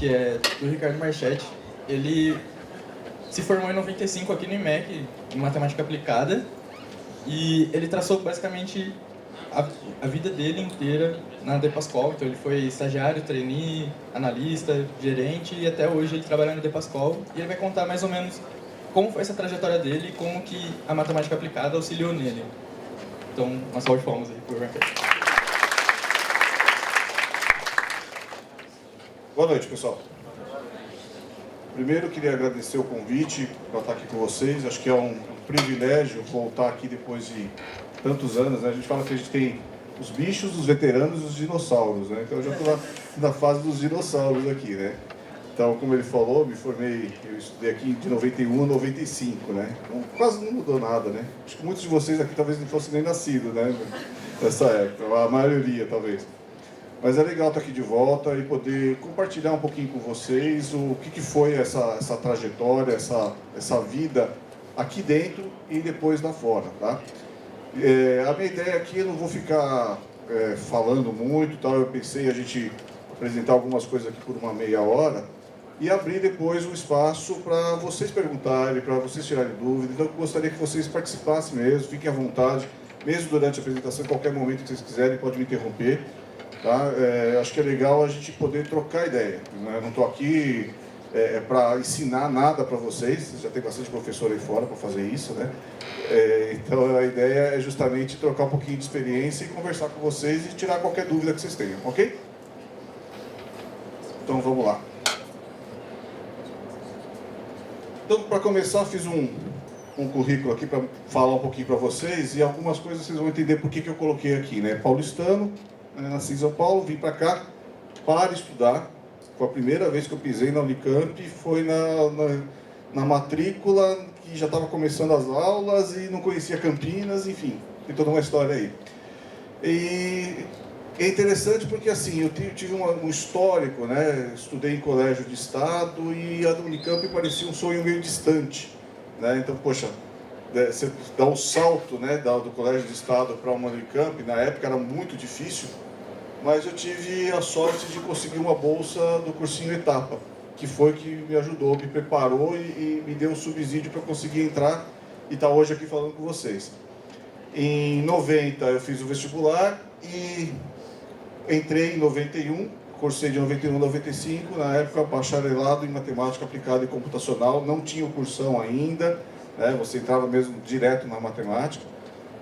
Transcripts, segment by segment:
que é do Ricardo Marchetti. Ele se formou em 95 aqui no IMEC, em Matemática Aplicada, e ele traçou basicamente a vida dele inteira na De Pascoal. Então ele foi estagiário, trainee, analista, gerente, e até hoje ele trabalha na De Pascoal, e ele vai contar mais ou menos como foi essa trajetória dele e como que a matemática aplicada auxiliou nele. Então, uma salva de palmas aí por Marchetti. Boa noite, pessoal. Primeiro, queria agradecer o convite para estar aqui com vocês. Acho que é um privilégio voltar aqui depois de tantos anos, né? A gente fala que a gente tem os bichos, os veteranos e os dinossauros, né? Então, eu já estou na fase dos dinossauros aqui, né? Então, como ele falou, me formei, eu estudei aqui de 91 a 95, né? Então, quase não mudou nada, né? Acho que muitos de vocês aqui talvez não fossem nem nascidos, né? Nessa época, a maioria, talvez. Mas é legal estar aqui de volta e poder compartilhar um pouquinho com vocês o que foi essa trajetória, essa vida aqui dentro e depois lá fora, tá? A minha ideia aqui, eu não vou ficar falando muito, tal. Eu pensei a gente apresentar algumas coisas aqui por uma meia hora e abrir depois um espaço para vocês perguntarem, para vocês tirarem dúvidas. Então, eu gostaria que vocês participassem mesmo, fiquem à vontade, mesmo durante a apresentação, em qualquer momento que vocês quiserem, pode me interromper. Tá? Acho que é legal a gente poder trocar ideia, né? Eu não estou aqui para ensinar nada para vocês, já tem bastante professor aí fora para fazer isso, né? Então a ideia é justamente trocar um pouquinho de experiência e conversar com vocês e tirar qualquer dúvida que vocês tenham, ok? Então vamos lá. Então, para começar, fiz um currículo aqui para falar um pouquinho para vocês e algumas coisas vocês vão entender por que eu coloquei aqui, né? Paulistano. Nasci em São Paulo, vim para cá para estudar. Foi a primeira vez que eu pisei na Unicamp, foi na matrícula, que já estava começando as aulas e não conhecia Campinas, enfim, tem toda uma história aí. E é interessante porque assim, eu tive um histórico, né? Estudei em colégio de estado e a Unicamp parecia um sonho meio distante, né? Então, poxa, você dá o salto, né, do colégio de estado para uma Unicamp, na época era muito difícil, mas eu tive a sorte de conseguir uma bolsa do cursinho Etapa, que foi que me ajudou, me preparou e me deu um subsídio para conseguir entrar e estar hoje aqui falando com vocês. Em 90 eu fiz o vestibular e entrei em 91, cursei de 91 a 95, na época bacharelado em matemática aplicada e computacional, não tinha o cursão ainda, né? Você entrava mesmo direto na matemática,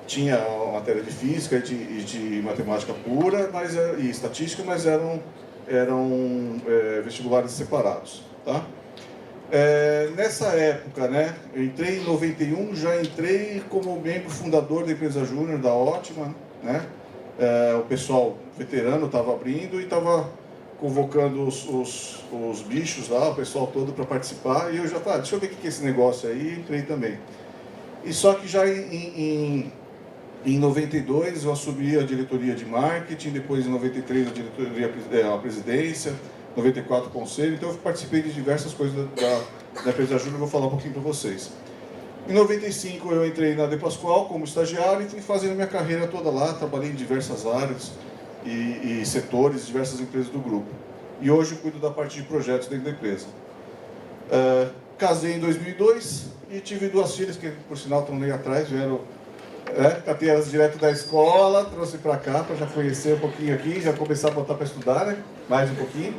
tinha a matéria de física e de matemática pura e estatística, mas eram vestibulares separados, tá? Nessa época, né, eu entrei em 91, já entrei como membro fundador da empresa Júnior, da Ótima, né? O pessoal veterano estava abrindo e estava convocando os bichos lá, o pessoal todo para participar, e eu já falei, deixa eu ver o que é esse negócio aí, e entrei também. E só que já em 92 eu assumi a diretoria de marketing, depois em 93 a diretoria, a presidência, 94 o conselho, então eu participei de diversas coisas da empresa Júnior, vou falar um pouquinho para vocês. Em 95 eu entrei na De Pascoal como estagiário e fui fazendo minha carreira toda lá, trabalhei em diversas áreas e setores, diversas empresas do grupo. E hoje eu cuido da parte de projetos dentro da empresa. Casei em 2002 e tive duas filhas que, por sinal, estão ali atrás, vieram, catei elas direto da escola, trouxe para cá para já conhecer um pouquinho aqui, já começar a botar para estudar, né? Mais um pouquinho,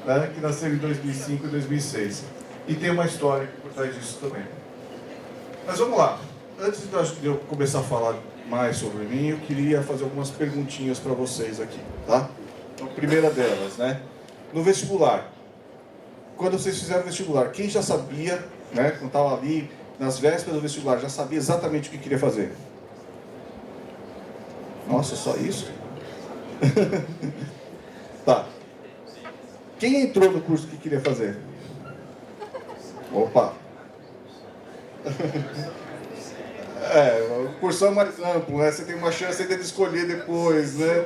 né? Que nasceram em 2005 e 2006. E tem uma história por trás disso também. Mas vamos lá. Antes de eu começar a falar mais sobre mim, eu queria fazer algumas perguntinhas para vocês aqui, tá? Então, primeira delas, né? No vestibular. Quando vocês fizeram o vestibular, quem já sabia, né? Quando estava ali nas vésperas do vestibular, já sabia exatamente o que queria fazer? Nossa, só isso? Tá. Quem entrou no curso que queria fazer? Opa! O curso é mais amplo, né? Você tem uma chance ainda de escolher depois, né?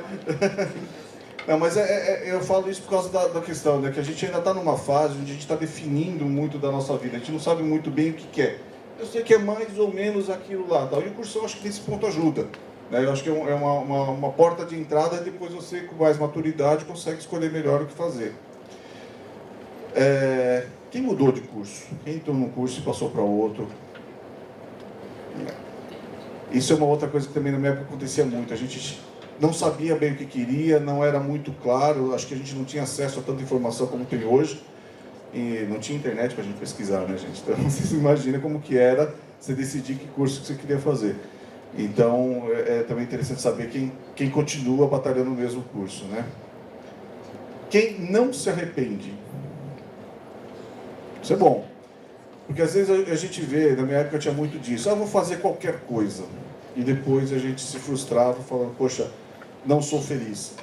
Não, mas eu falo isso por causa da questão, né? Que a gente ainda está numa fase onde a gente está definindo muito da nossa vida. A gente não sabe muito bem o que quer. Eu sei que é mais ou menos aquilo lá, tal. E o curso, eu acho que nesse ponto ajuda, né? Eu acho que é uma porta de entrada e depois você, com mais maturidade, consegue escolher melhor o que fazer. Quem mudou de curso? Quem entrou num curso e passou para outro? Isso é uma outra coisa que também na minha época acontecia muito. A gente não sabia bem o que queria, não era muito claro, acho que a gente não tinha acesso a tanta informação como tem hoje. E não tinha internet para a gente pesquisar, né, gente? Então, vocês imaginam como que era você decidir que curso que você queria fazer. Então, é também interessante saber quem continua batalhando no mesmo curso, né? Quem não se arrepende. Isso é bom. Porque às vezes a gente vê, na minha época tinha muito disso, vou fazer qualquer coisa. E depois a gente se frustrava falando, poxa, não sou feliz.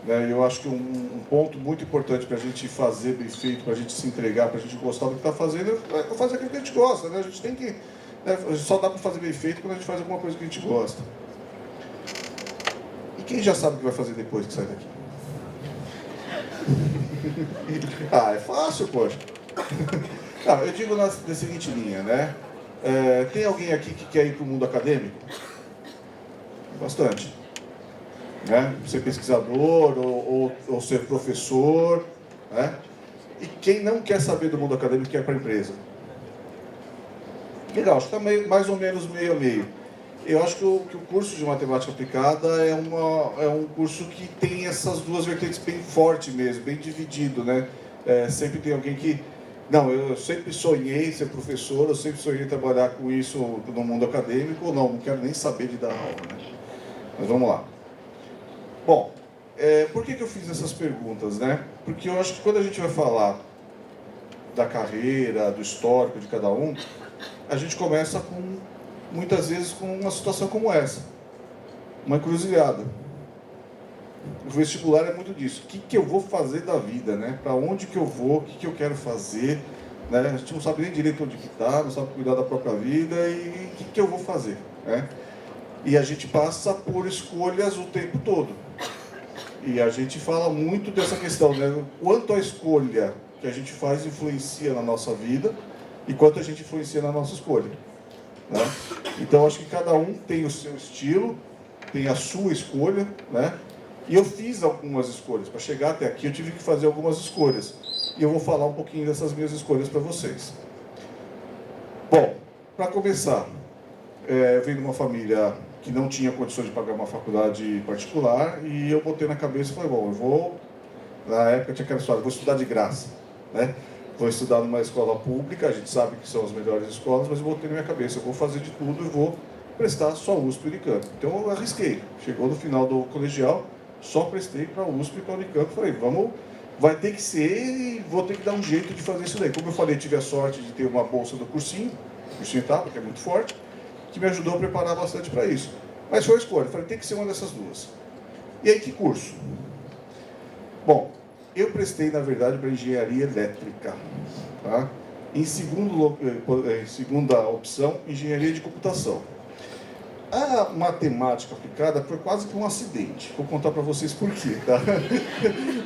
Eu acho que um ponto muito importante para a gente fazer bem feito, para a gente se entregar, para a gente gostar do que está fazendo, é fazer aquilo que a gente gosta, né? A gente tem que... só dá para fazer bem feito quando a gente faz alguma coisa que a gente gosta. E quem já sabe o que vai fazer depois que sai daqui? É fácil, poxa. Não, eu digo na seguinte linha, né? Tem alguém aqui que quer ir para o mundo acadêmico? Bastante. Né? Ser pesquisador ou ser professor, né? E quem não quer saber do mundo acadêmico quer ir para a empresa. Legal, acho que está mais ou menos meio a meio. Eu acho que o curso de matemática aplicada é um curso que tem essas duas vertentes bem forte mesmo, bem dividido, né? Sempre tem alguém que... Não, eu sempre sonhei ser professor, eu sempre sonhei trabalhar com isso no mundo acadêmico, ou não quero nem saber de dar aula, né? Mas vamos lá. Bom, por que eu fiz essas perguntas, né? Porque eu acho que quando a gente vai falar da carreira, do histórico de cada um, a gente começa muitas vezes com uma situação como essa, uma encruzilhada. O vestibular é muito disso. O que eu vou fazer da vida, né? Para onde que eu vou? O que eu quero fazer? Né? A gente não sabe nem direito onde que está, não sabe cuidar da própria vida e o que eu vou fazer, né? E a gente passa por escolhas o tempo todo. E a gente fala muito dessa questão, né? Quanto a escolha que a gente faz influencia na nossa vida e quanto a gente influencia na nossa escolha, né? Então, acho que cada um tem o seu estilo, tem a sua escolha, né? E eu fiz algumas escolhas. Para chegar até aqui, eu tive que fazer algumas escolhas. E eu vou falar um pouquinho dessas minhas escolhas para vocês. Bom, para começar, eu venho de uma família que não tinha condições de pagar uma faculdade particular, e eu botei na cabeça e falei, bom, eu vou... Na época tinha aquela história, vou estudar de graça, né? Vou estudar numa escola pública, a gente sabe que são as melhores escolas, mas eu botei na minha cabeça, eu vou fazer de tudo e vou prestar só USP e Unicamp. Então eu arrisquei. Chegou no final do colegial, só prestei para a USP e para a Unicamp. Falei, vai ter que ser e vou ter que dar um jeito de fazer isso daí. Como eu falei, tive a sorte de ter uma bolsa do cursinho etapa, que é muito forte, que me ajudou a preparar bastante para isso. Mas foi a escolha, falei, tem que ser uma dessas duas. E aí, que curso? Bom, eu prestei, na verdade, para engenharia elétrica. Tá? Em segunda opção, engenharia de computação. A matemática aplicada foi quase que um acidente. Vou contar para vocês por quê, tá?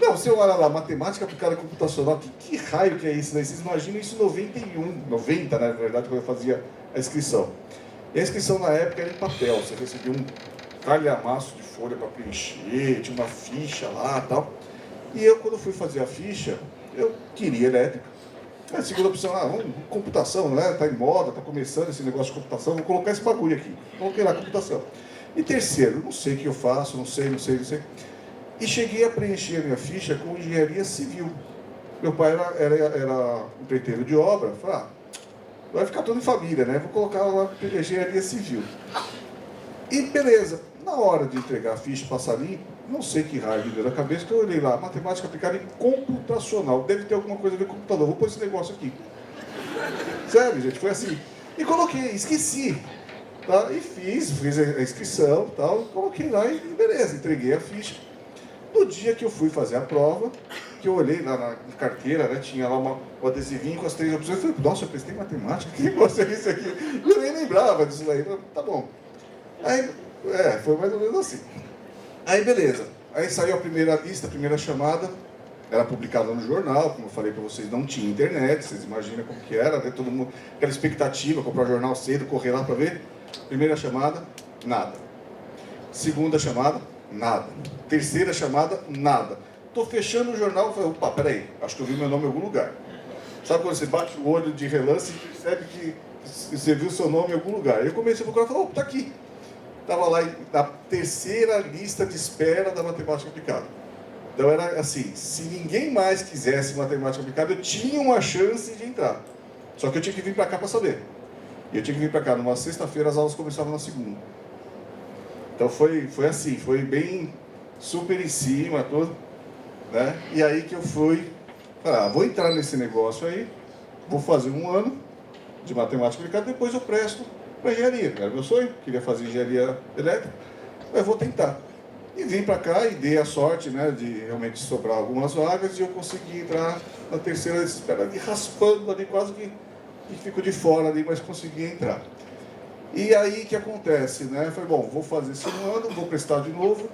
Não, você olha lá, matemática aplicada computacional, que raio que é isso, né? Vocês imaginam isso em 90, né, na verdade, quando eu fazia a inscrição. E a inscrição na época era em papel, você recebia um calhamaço de folha para preencher, tinha uma ficha lá e tal. E eu, quando fui fazer a ficha, eu queria elétrica. A segunda opção, computação, né? Tá em moda, tá começando esse negócio de computação, vou colocar esse bagulho aqui. Coloquei lá, computação. E terceiro, não sei o que eu faço, não sei. E cheguei a preencher a minha ficha com engenharia civil. Meu pai era empreiteiro de obra, falei, vai ficar tudo em família, né? Vou colocar lá engenharia civil. E beleza, na hora de entregar a ficha, passar limpo, não sei que raio me deu na cabeça, que eu olhei lá, matemática aplicada em computacional, deve ter alguma coisa a ver com computador, vou pôr esse negócio aqui. Sério, gente, foi assim. E coloquei, esqueci. Tá? E fiz a inscrição, tal, coloquei lá e beleza, entreguei a ficha. No dia que eu fui fazer a prova, que eu olhei lá na carteira, né, tinha lá um adesivinho com as 3 opções, eu falei, nossa, eu prestei matemática, que negócio é esse aqui? Eu nem lembrava disso daí, tá bom. Aí, foi mais ou menos assim. Aí, beleza. Aí saiu a primeira lista, a primeira chamada, era publicada no jornal, como eu falei para vocês, não tinha internet, vocês imaginam como que era, né? Todo mundo, aquela expectativa, comprar o jornal cedo, correr lá para ver. Primeira chamada, nada. Segunda chamada, nada. Terceira chamada, nada. tô fechando o jornal, eu falei, opa, peraí, acho que eu vi meu nome em algum lugar. Sabe quando você bate o olho de relance e percebe que você viu seu nome em algum lugar? Eu comecei a procurar e falei, opa, tá aqui. Estava lá na terceira lista de espera da matemática aplicada. Então era assim, se ninguém mais quisesse matemática aplicada, eu tinha uma chance de entrar. Só que eu tinha que vir para cá para saber. E eu tinha que vir para cá numa sexta-feira, as aulas começavam na segunda. Então foi assim, foi bem super em cima, tudo, né? E aí que eu fui, vou entrar nesse negócio aí, vou fazer um ano de matemática aplicada, depois eu presto para engenharia. Era meu sonho, queria fazer engenharia elétrica, mas vou tentar. E vim para cá e dei a sorte, né, de realmente sobrar algumas vagas e eu consegui entrar na terceira espera, ali raspando ali, quase que fico de fora ali, mas consegui entrar. E aí que acontece, né? Falei, bom, vou fazer esse ano, vou prestar de novo.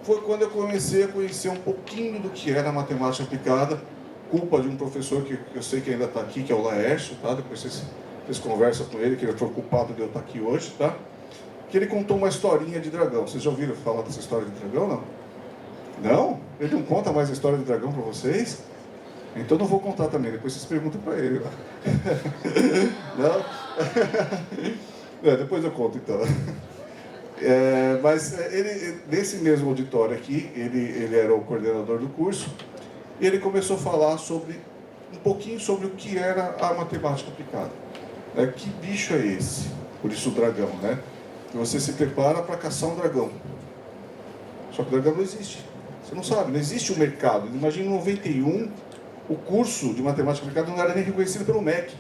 Foi quando eu comecei a conhecer um pouquinho do que era matemática aplicada, culpa de um professor que eu sei que ainda está aqui, que é o Laércio, tá? Depois vocês conversam com ele, que ele foi culpado de eu estar aqui hoje, tá? Que ele contou uma historinha de dragão. Vocês já ouviram falar dessa história de dragão, não? Não? Ele não conta mais a história de dragão para vocês? Então não vou contar também, depois vocês perguntam para ele. Não? Depois eu conto então. Mas ele, nesse mesmo auditório aqui, ele era o coordenador do curso, e ele começou a falar um pouquinho sobre o que era a matemática aplicada. Que bicho é esse? Por isso o dragão, né? Você se prepara para caçar um dragão. Só que o dragão não existe. Você não sabe, não existe um mercado. Imagina em 91, o curso de matemática aplicada não era nem reconhecido pelo MEC.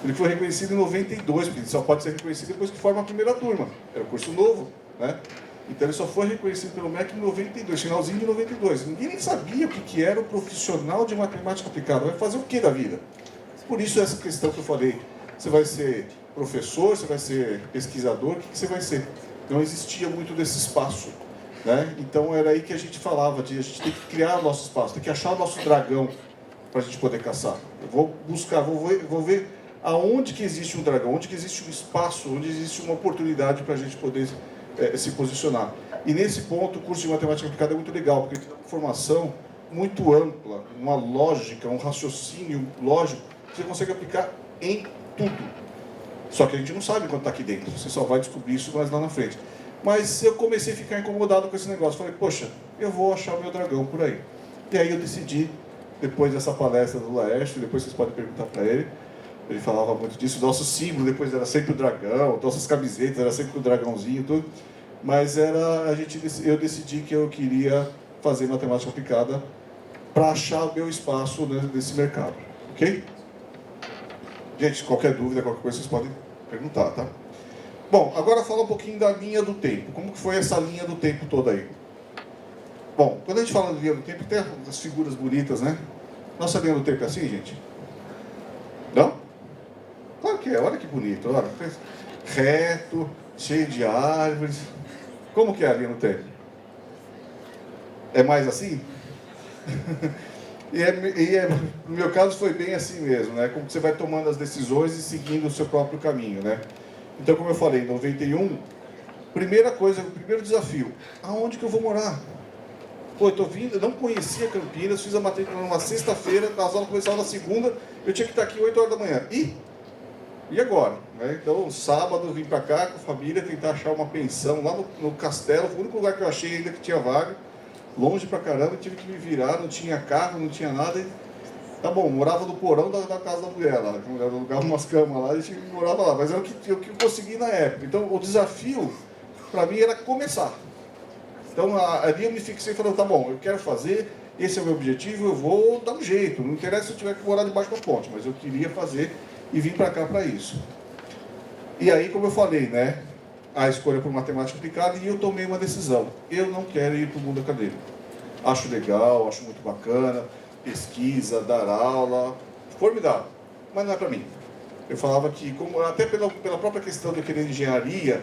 Ele foi reconhecido em 92, porque ele só pode ser reconhecido depois que forma a primeira turma. Era um curso novo, né? Então ele só foi reconhecido pelo MEC em 92, finalzinho de 92. Ninguém nem sabia o que era o profissional de matemática aplicada. Vai fazer o que da vida? Por isso essa questão que eu falei. Você vai ser professor, você vai ser pesquisador, o que você vai ser? Não existia muito desse espaço, né? Então era aí que a gente falava, a gente tem que criar o nosso espaço, tem que achar o nosso dragão para a gente poder caçar. Eu vou buscar, vou ver aonde que existe um dragão, onde que existe um espaço, onde existe uma oportunidade para a gente poder se posicionar. E nesse ponto, o curso de matemática aplicada é muito legal, porque tem uma formação muito ampla, uma lógica, um raciocínio lógico, que você consegue aplicar em tudo. Só que a gente não sabe quando está aqui dentro, você só vai descobrir isso mais lá na frente. Mas eu comecei a ficar incomodado com esse negócio, falei, poxa, eu vou achar o meu dragão por aí. E aí eu decidi, depois dessa palestra do Laércio, depois vocês podem perguntar para ele falava muito disso, nosso símbolo depois era sempre o dragão, nossas camisetas era sempre o dragãozinho, tudo. Mas eu decidi que eu queria fazer matemática aplicada para achar o meu espaço, né, nesse mercado, ok? Gente, qualquer dúvida, qualquer coisa, vocês podem perguntar, tá? Bom, agora fala um pouquinho da linha do tempo. Como que foi essa linha do tempo toda aí? Bom, quando a gente fala de linha do tempo, tem as figuras bonitas, né? Nossa linha do tempo é assim, gente? Não? Claro que é, olha que bonito, olha. Reto, cheio de árvores. Como que é a linha do tempo? É mais assim? No meu caso foi bem assim mesmo, né? Como você vai tomando as decisões e seguindo o seu próprio caminho, né? Então, como eu falei, em 91, primeira coisa, o primeiro desafio, aonde que eu vou morar? Pô, eu tô vindo, eu não conhecia Campinas, fiz a matrícula numa sexta-feira, as aulas começavam na segunda, eu tinha que estar aqui 8 horas da manhã. E agora? Né? Então, sábado, vim para cá com a família, tentar achar uma pensão lá no Castelo, foi o único lugar que eu achei ainda que tinha vaga, longe pra caramba, tive que me virar, não tinha carro, não tinha nada. Tá bom, morava no porão da casa da mulher lá, a mulher alugava umas camas lá, a gente morava lá, mas era o que eu consegui na época. Então, o desafio para mim era começar. Então, ali eu me fixei falando, tá bom, eu quero fazer, esse é o meu objetivo, eu vou dar um jeito, não interessa se eu tiver que morar debaixo da ponte, mas eu queria fazer e vim para cá para isso. E aí, como eu falei, né, a escolha por matemática aplicada, e eu tomei uma decisão, eu não quero ir para o mundo acadêmico. Acho legal, acho muito bacana, pesquisa, dar aula, formidável, mas não é para mim. Eu falava que, até pela própria questão de eu querer engenharia,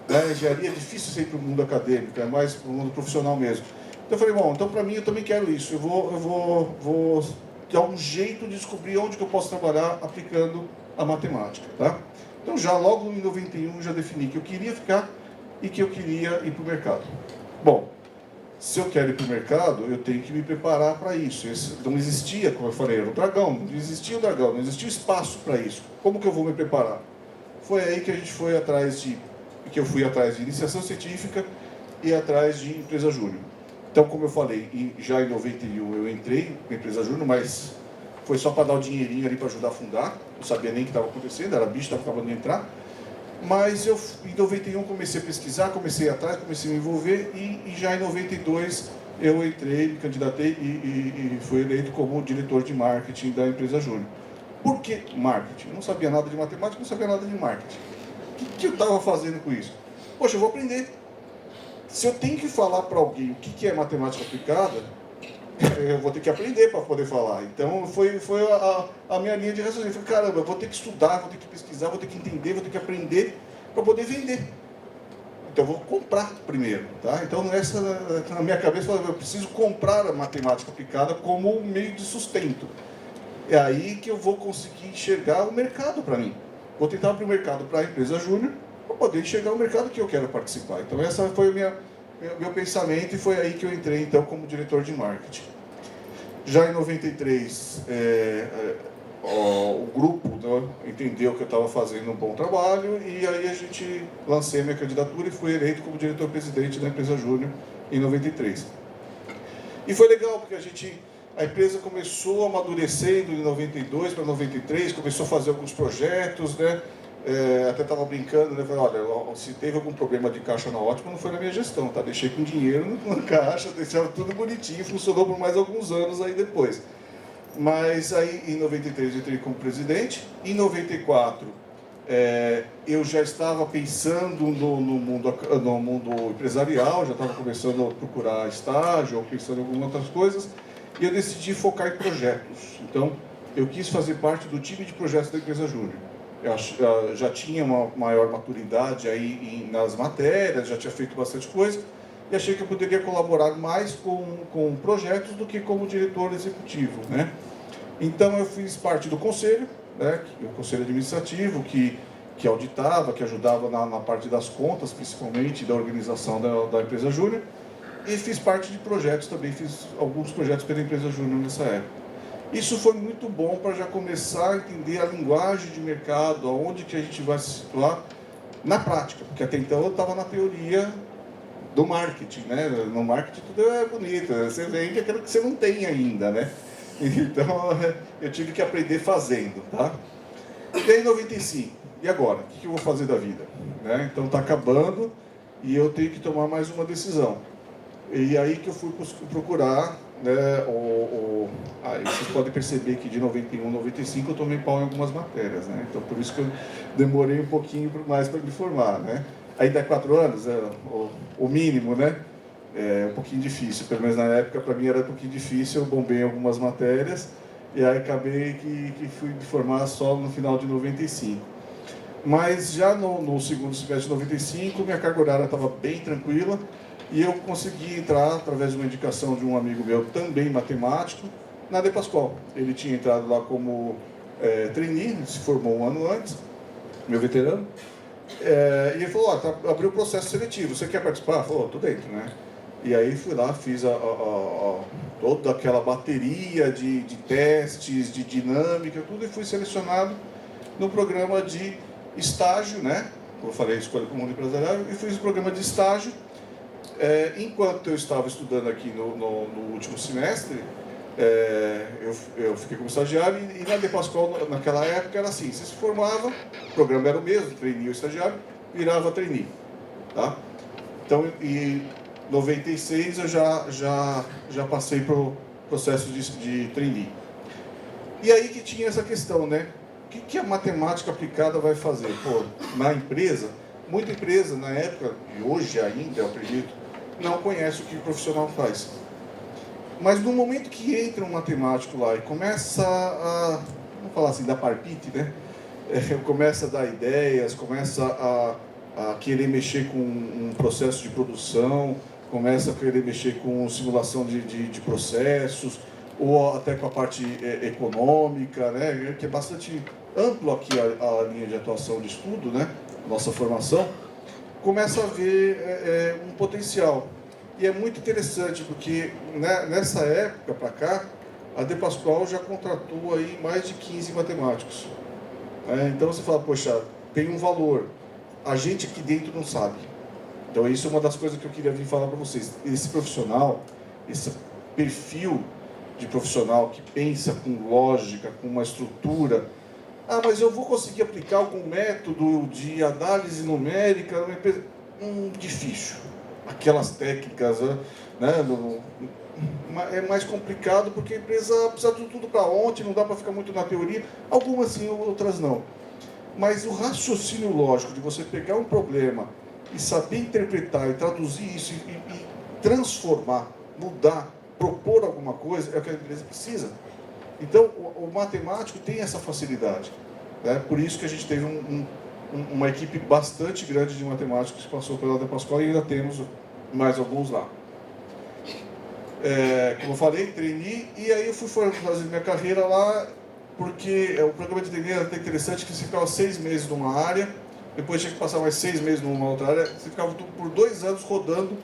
né, engenharia é difícil ser para o mundo acadêmico, é mais para o mundo profissional mesmo. Então eu falei, bom, então para mim eu também quero isso, eu vou dar um jeito de descobrir onde que eu posso trabalhar aplicando a matemática, tá? Então já logo em 91 já defini que eu queria ficar e que eu queria ir para o mercado. Bom, se eu quero ir para o mercado, eu tenho que me preparar para isso. Não existia, como eu falei, era o dragão, não existia o dragão, não existia espaço para isso. Como que eu vou me preparar? Foi aí que a gente foi atrás que eu fui atrás de iniciação científica e atrás de empresa júnior. Então, como eu falei, já em 91 eu entrei na empresa júnior, mas foi só para dar o dinheirinho ali para ajudar a fundar, não sabia nem o que estava acontecendo, era bicho, estava acabando de entrar. Mas eu, em 91, comecei a pesquisar, comecei a ir atrás, comecei a me envolver e já em 92 eu entrei, me candidatei e fui eleito como diretor de marketing da empresa júnior. Por que marketing? Eu não sabia nada de matemática, não sabia nada de marketing. O que eu estava fazendo com isso? Poxa, eu vou aprender. Se eu tenho que falar para alguém o que é matemática aplicada, eu vou ter que aprender para poder falar. Então, foi a minha linha de raciocínio. Eu falei, caramba, eu vou ter que estudar, vou ter que pesquisar, vou ter que entender, vou ter que aprender para poder vender. Então, eu vou comprar primeiro. Tá? Então, na minha cabeça, eu preciso comprar a matemática aplicada como um meio de sustento. É aí que eu vou conseguir enxergar o mercado para mim. Vou tentar abrir o mercado para a empresa júnior para poder enxergar o mercado que eu quero participar. Então, essa foi meu pensamento e foi aí que eu entrei, então, como diretor de marketing. Já em 93, o grupo, né, entendeu que eu estava fazendo um bom trabalho e aí a gente lancei a minha candidatura e fui eleito como diretor-presidente da empresa júnior em 93. E foi legal, porque a empresa começou amadurecendo em 92 para 93, começou a fazer alguns projetos, né? Até estava brincando, né? Falei, olha, se teve algum problema de caixa na Ótima, não foi na minha gestão, tá? Deixei com dinheiro na caixa, deixava tudo bonitinho, funcionou por mais alguns anos aí depois. Mas aí, em 93, eu entrei como presidente. Em 94, eu já estava pensando no mundo empresarial, já estava começando a procurar estágio, ou pensando em algumas outras coisas, e eu decidi focar em projetos. Então, eu quis fazer parte do time de projetos da empresa júnior. Eu já tinha uma maior maturidade aí nas matérias, já tinha feito bastante coisa, e achei que eu poderia colaborar mais com projetos do que como diretor executivo, né? Então, eu fiz parte do conselho, né, o conselho administrativo, que auditava, que ajudava na parte das contas, principalmente, da organização da empresa júnior, e fiz parte de projetos também, fiz alguns projetos pela empresa júnior nessa época. Isso foi muito bom para já começar a entender a linguagem de mercado, aonde que a gente vai se situar na prática, porque até então eu estava na teoria do marketing, né? No marketing tudo é bonito, você vende aquilo que você não tem ainda, né? Então eu tive que aprender fazendo, tá? E aí em 95, e agora? O que eu vou fazer da vida? Né? Então está acabando e eu tenho que tomar mais uma decisão. E aí que eu fui procurar, né, aí vocês podem perceber que de 91 a 95 eu tomei pau em algumas matérias, né? Então por isso que eu demorei um pouquinho mais para me formar, né? Ainda é 4 anos, o mínimo, né? É um pouquinho difícil, pelo menos na época para mim era um pouquinho difícil, eu bombei em algumas matérias e aí acabei que fui me formar só no final de 95. Mas já no segundo semestre de 95, minha carga horária estava bem tranquila, e eu consegui entrar, através de uma indicação de um amigo meu, também matemático, na De Pascoal. Ele tinha entrado lá como trainee, se formou um ano antes, meu veterano. E ele falou, abriu o processo seletivo, você quer participar? Falou, tô dentro, né? E aí fui lá, fiz toda aquela bateria de testes, de dinâmica, tudo, e fui selecionado no programa de estágio, né? Como eu falei, escolha como mundo empresarial, e fiz o programa de estágio. Enquanto eu estava estudando aqui no último semestre, eu fiquei como estagiário e na De Pascoal, naquela época, era assim, você se formava, o programa era o mesmo, trainee ou estagiário, virava trainee, tá? Então, em 96 eu já passei para o processo de trainee. E aí que tinha essa questão, né? O que a matemática aplicada vai fazer? Pô, na empresa, muita empresa na época, e hoje ainda, eu acredito, não conhece o que o profissional faz. Mas no momento que entra um matemático lá e começa vamos falar assim, dar palpite, né? Começa a dar ideias, começa a querer mexer com um processo de produção, começa a querer mexer com simulação de processos, ou até com a parte econômica, né? Que é bastante amplo aqui a linha de atuação de estudo, né? Nossa formação. Começa a ver um potencial. E é muito interessante, porque né, nessa época para cá, a De Pascoal já contratou aí mais de 15 matemáticos. Então você fala, poxa, tem um valor. A gente aqui dentro não sabe. Então isso é uma das coisas que eu queria vir falar para vocês. Esse profissional, esse perfil de profissional que pensa com lógica, com uma estrutura. Ah, mas eu vou conseguir aplicar algum método de análise numérica numa empresa? Difícil. Aquelas técnicas, né, é mais complicado porque a empresa precisa de tudo para ontem, não dá para ficar muito na teoria. Algumas sim, outras não. Mas o raciocínio lógico de você pegar um problema e saber interpretar e traduzir isso e transformar, mudar, propor alguma coisa, é o que a empresa precisa. Então, o matemático tem essa facilidade. Né? Por isso que a gente teve uma equipe bastante grande de matemáticos que passou pela De Pascoal e ainda temos mais alguns lá. Como eu falei, trainee, e aí eu fui fazer minha carreira lá, porque o programa de trainee era até interessante, que você ficava 6 meses numa área, depois tinha que passar mais 6 meses numa outra área, você ficava por 2 anos rodando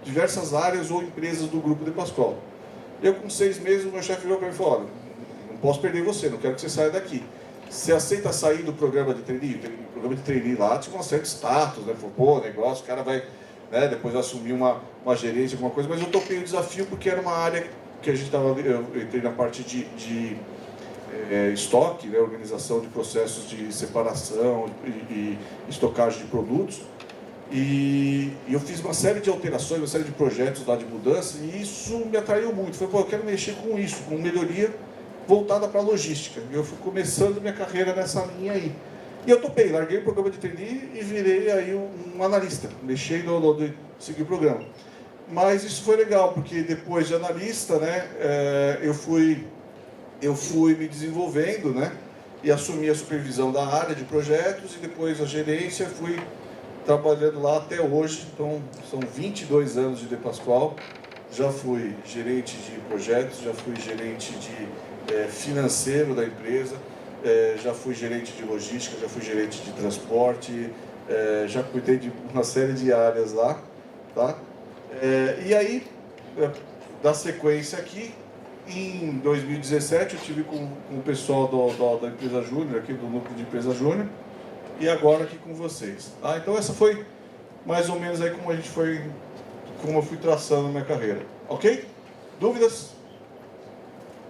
diversas áreas ou empresas do grupo De Pascoal. Eu, com 6 meses, o meu chefe virou para mim e falou, olha, não posso perder você, não quero que você saia daqui. Você aceita sair do programa de trainee? O programa de trainee lá tinha um certo status, né? Falou, pô, negócio, o cara vai, né, depois assumir uma gerência, alguma coisa, mas eu topei o desafio porque era uma área que a gente estava, eu entrei na parte de estoque, né, organização de processos de separação e estocagem de produtos, e eu fiz uma série de alterações, uma série de projetos lá de mudança, e isso me atraiu muito. Falei, pô, eu quero mexer com isso, com melhoria voltada para a logística. Eu fui começando minha carreira nessa linha aí. E eu topei, larguei o programa de trainee e virei aí um analista. Deixei de seguir o programa. Mas isso foi legal, porque depois de analista, né, eu fui me desenvolvendo, né, e assumi a supervisão da área de projetos e depois a gerência, fui trabalhando lá até hoje. Então, são 22 anos de De Pascoal. Já fui gerente de projetos, já fui gerente de financeiro da empresa, já fui gerente de logística, já fui gerente de transporte, já cuidei de uma série de áreas lá, tá? E aí, da sequência aqui, em 2017 eu estive com o pessoal da empresa Júnior, aqui do núcleo de empresa Júnior, e agora aqui com vocês, tá? Então essa foi mais ou menos aí como eu fui traçando a minha carreira, ok? Dúvidas?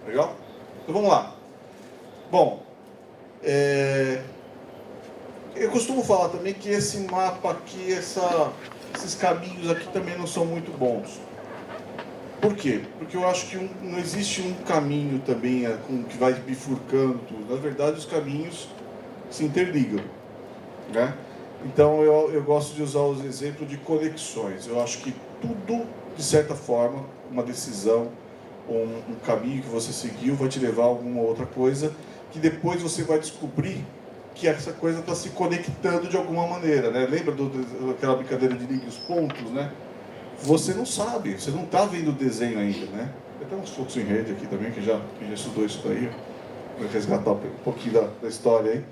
Legal? Então vamos lá. Bom, eu costumo falar também que esse mapa aqui, esses caminhos aqui também não são muito bons. Por quê? Porque eu acho que não existe um caminho também que vai bifurcando tudo. Na verdade, os caminhos se interligam, né? Então eu gosto de usar os exemplos de conexões. Eu acho que tudo, de certa forma, uma decisão, um caminho que você seguiu vai te levar a alguma outra coisa que depois você vai descobrir que essa coisa está se conectando de alguma maneira, né? Lembra daquela brincadeira de ligue os pontos, né? Você não sabe, você não está vendo o desenho ainda, né? Tem até uns fluxos em rede aqui também, que já estudou isso daí, vai resgatar um pouquinho da história aí.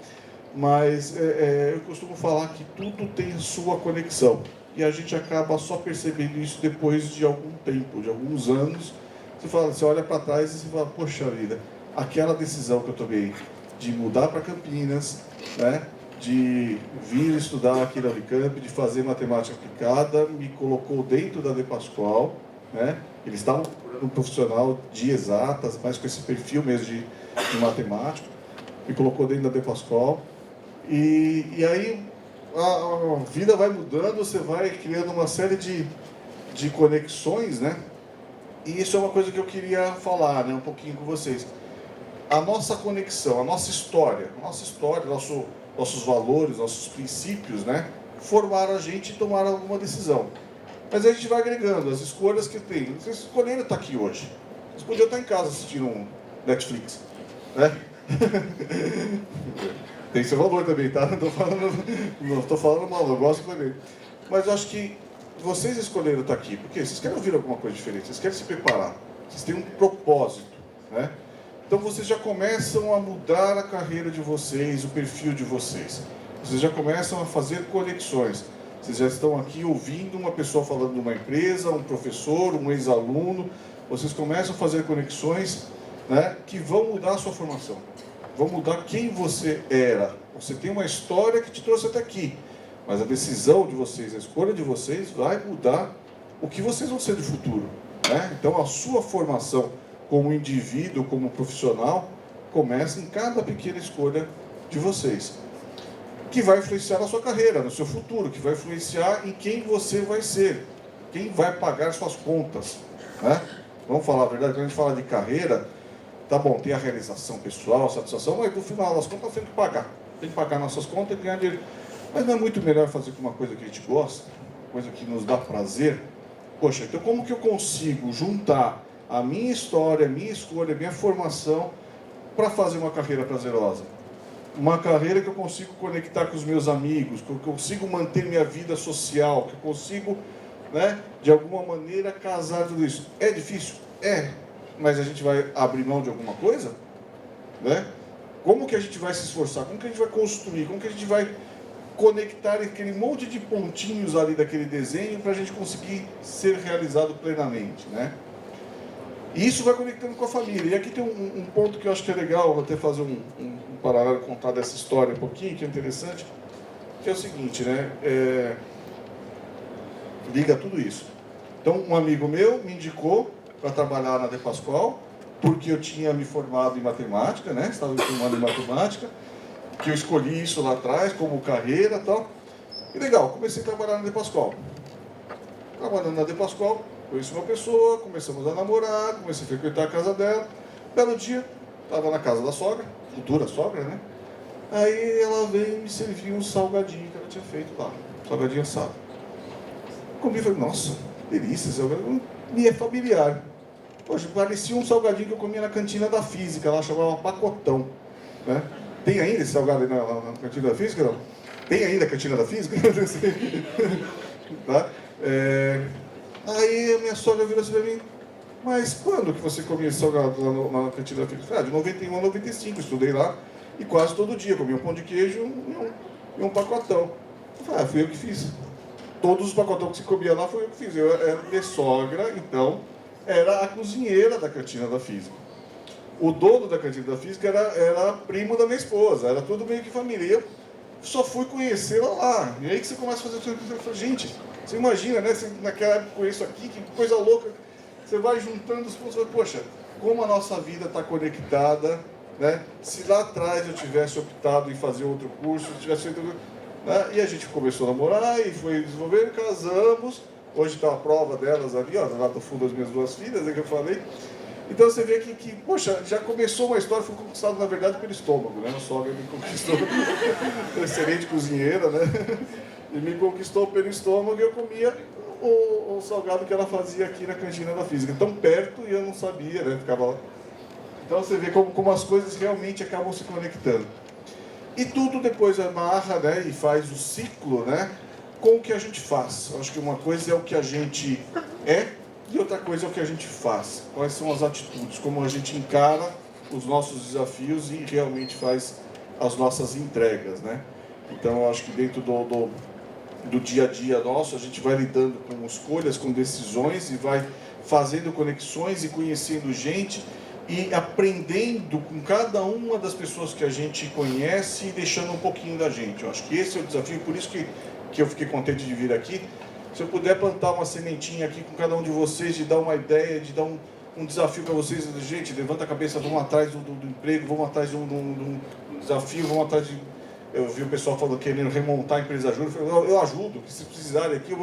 Mas eu costumo falar que tudo tem a sua conexão e a gente acaba só percebendo isso depois de algum tempo, de alguns anos. Você olha para trás e você fala, poxa vida, aquela decisão que eu tomei de mudar para Campinas, né, de vir estudar aqui na Unicamp, de fazer matemática aplicada, me colocou dentro da De Pascoal, né? Eles estavam procurando um profissional de exatas, mas com esse perfil mesmo de matemático, me colocou dentro da De Pascoal, e aí a vida vai mudando, você vai criando uma série de conexões, né? E isso é uma coisa que eu queria falar, né, um pouquinho com vocês. A nossa conexão, a nossa história, nossos valores, nossos princípios, né, formaram a gente e tomaram alguma decisão. Mas a gente vai agregando as escolhas que tem. Vocês escolheram estar aqui hoje. Vocês podiam estar em casa assistindo um Netflix, né? Tem seu valor também, tá? Não estou falando mal, eu gosto também. Mas eu acho que vocês escolheram estar aqui, porque vocês querem ouvir alguma coisa diferente, vocês querem se preparar, vocês têm um propósito, né? Então vocês já começam a mudar a carreira de vocês, o perfil de vocês. Vocês já começam a fazer conexões. Vocês já estão aqui ouvindo uma pessoa falando de uma empresa, um professor, um ex-aluno. Vocês começam a fazer conexões, né, que vão mudar a sua formação. Vão mudar quem você era. Você tem uma história que te trouxe até aqui. Mas a decisão de vocês, a escolha de vocês vai mudar o que vocês vão ser de futuro, né? Então a sua formação como indivíduo, como profissional, começa em cada pequena escolha de vocês, que vai influenciar na sua carreira, no seu futuro, que vai influenciar em quem você vai ser, quem vai pagar suas contas, né? Vamos falar a verdade, quando a gente fala de carreira, tá bom, tem a realização pessoal, a satisfação, mas no final das contas tem que pagar. Tem que pagar nossas contas e ganhar dinheiro. Mas não é muito melhor fazer com uma coisa que a gente gosta, coisa que nos dá prazer? Poxa, então como que eu consigo juntar a minha história, a minha escolha, a minha formação para fazer uma carreira prazerosa? Uma carreira que eu consigo conectar com os meus amigos, que eu consigo manter minha vida social, que eu consigo, né, de alguma maneira casar tudo isso. É difícil? É. Mas a gente vai abrir mão de alguma coisa? Né? Como que a gente vai se esforçar? Como que a gente vai construir? Como que a gente vai conectar aquele monte de pontinhos ali daquele desenho para a gente conseguir ser realizado plenamente, né? E isso vai conectando com a família. E aqui tem um ponto que eu acho que é legal, vou até fazer um paralelo, contar dessa história um pouquinho, que é interessante, que é o seguinte, né? Liga tudo isso. Então, um amigo meu me indicou para trabalhar na De Pascoal, porque eu tinha me formado em matemática, né? Estava me formando em matemática, que eu escolhi isso lá atrás como carreira e tal. E legal, comecei a trabalhar na De Pascoal. Trabalhando na De Pascoal, conheci uma pessoa, começamos a namorar, comecei a frequentar a casa dela. Belo dia, estava na casa da sogra, futura sogra, né? Aí ela veio me servir um salgadinho que ela tinha feito lá, salgadinho assado. Comi e falei, nossa, que delícia, salgadinho. E é familiar. Poxa, parecia um salgadinho que eu comia na cantina da física, lá chamava pacotão, né? Tem ainda esse salgado aí na cantina da física, não? Tem ainda a cantina da física? Tá? Aí a minha sogra virou assim pra mim, mas quando que você comia esse salgado lá na cantina da física? De 91 a 95, estudei lá, e quase todo dia comia um pão de queijo e um pacotão. Eu falei, fui eu que fiz. Todos os pacotões que se comia lá foi eu que fiz. Eu era de sogra, então era a cozinheira da cantina da física. O dono da cantina da física era primo da minha esposa, era tudo meio que família. Eu só fui conhecê-la lá. E aí que você começa a fazer tudo. Eu falo, gente, você imagina, né? Você, naquela época conheço aqui, que coisa louca. Você vai juntando os pontos e fala, poxa, como a nossa vida está conectada, né? Se lá atrás eu tivesse optado em fazer outro curso, tivesse feito... Né? E a gente começou a namorar e foi desenvolvendo, casamos. Hoje está a prova delas ali, ó, lá do fundo das minhas duas filhas, que eu falei. Então você vê que, poxa, já começou uma história, fui conquistado na verdade pelo estômago, né? A sogra me conquistou, excelente cozinheira, né? E me conquistou pelo estômago e eu comia o salgado que ela fazia aqui na cantina da física. Tão perto e eu não sabia, né? Ficava lá. Então você vê como as coisas realmente acabam se conectando. E tudo depois amarra, né? E faz o ciclo, né? Com o que a gente faz. Eu acho que uma coisa é o que a gente é, e outra coisa é o que a gente faz. Quais são as atitudes, como a gente encara os nossos desafios e realmente faz as nossas entregas, né? Então, eu acho que dentro do dia a dia nosso, a gente vai lidando com escolhas, com decisões e vai fazendo conexões e conhecendo gente e aprendendo com cada uma das pessoas que a gente conhece e deixando um pouquinho da gente. Eu acho que esse é o desafio, por isso que eu fiquei contente de vir aqui. Se eu puder plantar uma sementinha aqui com cada um de vocês, de dar uma ideia, de dar um desafio para vocês, gente, levanta a cabeça, vamos atrás do emprego, vamos atrás de um desafio, vamos atrás de... Eu vi o pessoal falando, querendo remontar a empresa júnior, eu ajudo, se precisarem aqui,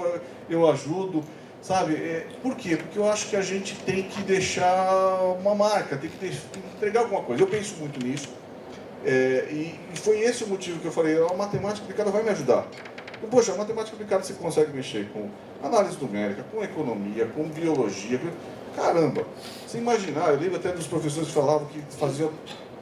eu ajudo, sabe? Por quê? Porque eu acho que a gente tem que deixar uma marca, tem que entregar alguma coisa. Eu penso muito nisso, e foi esse o motivo que eu falei, a matemática aplicada vai me ajudar. Poxa, a matemática aplicada você consegue mexer com análise numérica, com economia, com biologia. Caramba, você imaginar, eu lembro até dos professores que falavam que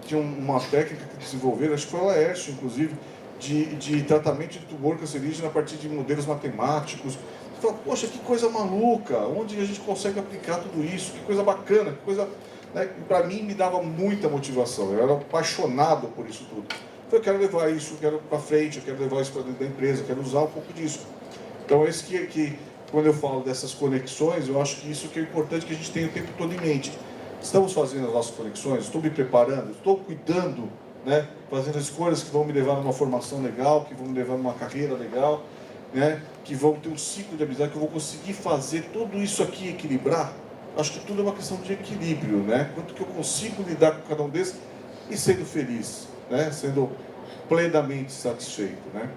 tinha uma técnica que desenvolveram, acho que foi a Laércio, inclusive, de tratamento de tumor cancerígeno a partir de modelos matemáticos. Você fala, poxa, que coisa maluca, onde a gente consegue aplicar tudo isso, que coisa bacana, que coisa... Né? Para mim, me dava muita motivação, eu era apaixonado por isso tudo. Eu quero levar isso, eu quero para frente, eu quero levar isso para dentro da empresa, eu quero usar um pouco disso. Então, esse que quando eu falo dessas conexões, eu acho que isso que é importante que a gente tenha o tempo todo em mente. Estamos fazendo as nossas conexões, estou me preparando, estou cuidando, né? Fazendo escolhas que vão me levar numa formação legal, que vão me levar numa carreira legal, né? Que vão ter um ciclo de amizade, que eu vou conseguir fazer tudo isso aqui equilibrar. Acho que tudo é uma questão de equilíbrio, né? Quanto que eu consigo lidar com cada um desses e sendo feliz, né? Sendo plenamente satisfeito, né?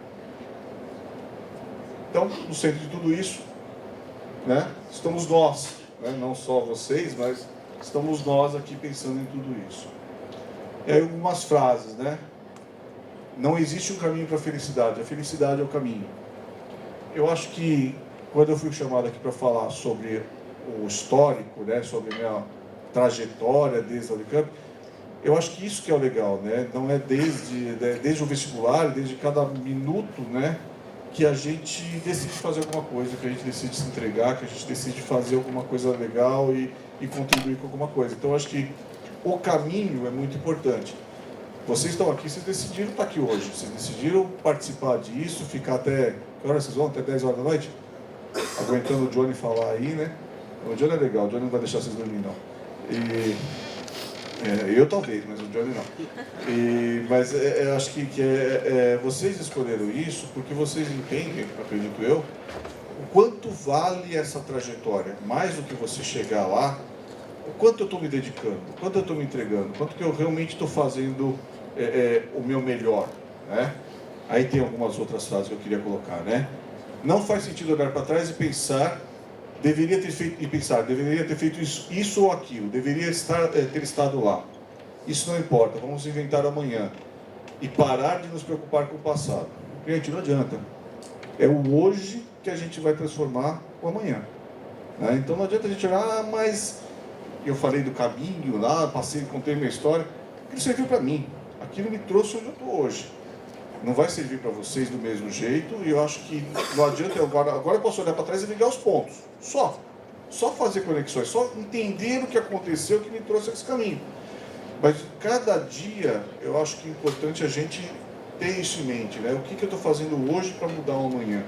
Então, no centro de tudo isso, né? Estamos nós, né? Não só vocês, mas estamos nós aqui pensando em tudo isso. E aí algumas frases, né? Não existe um caminho para a felicidade é o caminho. Eu acho que quando eu fui chamado aqui para falar sobre o histórico, né? Sobre a minha trajetória desde a Unicamp, eu acho que isso que é o legal, né? Não é desde o vestibular, desde cada minuto, né? Que a gente decide fazer alguma coisa, que a gente decide se entregar, que a gente decide fazer alguma coisa legal e contribuir com alguma coisa. Então, acho que o caminho é muito importante. Vocês estão aqui, vocês decidiram estar aqui hoje, vocês decidiram participar disso, ficar até... Que horas vocês vão? Até 10 horas da noite? Aguentando o Johnny falar aí, né? O Johnny é legal, o Johnny não vai deixar vocês dormir, não. Eu talvez, mas o Johnny não. Mas eu acho que vocês escolheram isso porque vocês entendem, acredito eu, o quanto vale essa trajetória. Mais do que você chegar lá, o quanto eu estou me dedicando, o quanto eu estou me entregando, o quanto que eu realmente estou fazendo o meu melhor, né? Aí tem algumas outras frases que eu queria colocar, né? Não faz sentido olhar para trás e pensar deveria ter feito isso ou aquilo, deveria ter estado lá. Isso não importa, vamos inventar amanhã. E parar de nos preocupar com o passado. Gente, não adianta. É o hoje que a gente vai transformar o amanhã. Né? Então não adianta a gente olhar, mas eu falei do caminho lá, contei minha história. Aquilo serviu para mim. Aquilo me trouxe onde eu estou hoje. Não vai servir para vocês do mesmo jeito, e eu acho que não adianta, agora eu posso olhar para trás e ligar os pontos, só fazer conexões, só entender o que aconteceu que me trouxe esse caminho. Mas cada dia, eu acho que é importante a gente ter isso em mente, né? O que eu estou fazendo hoje para mudar o amanhã?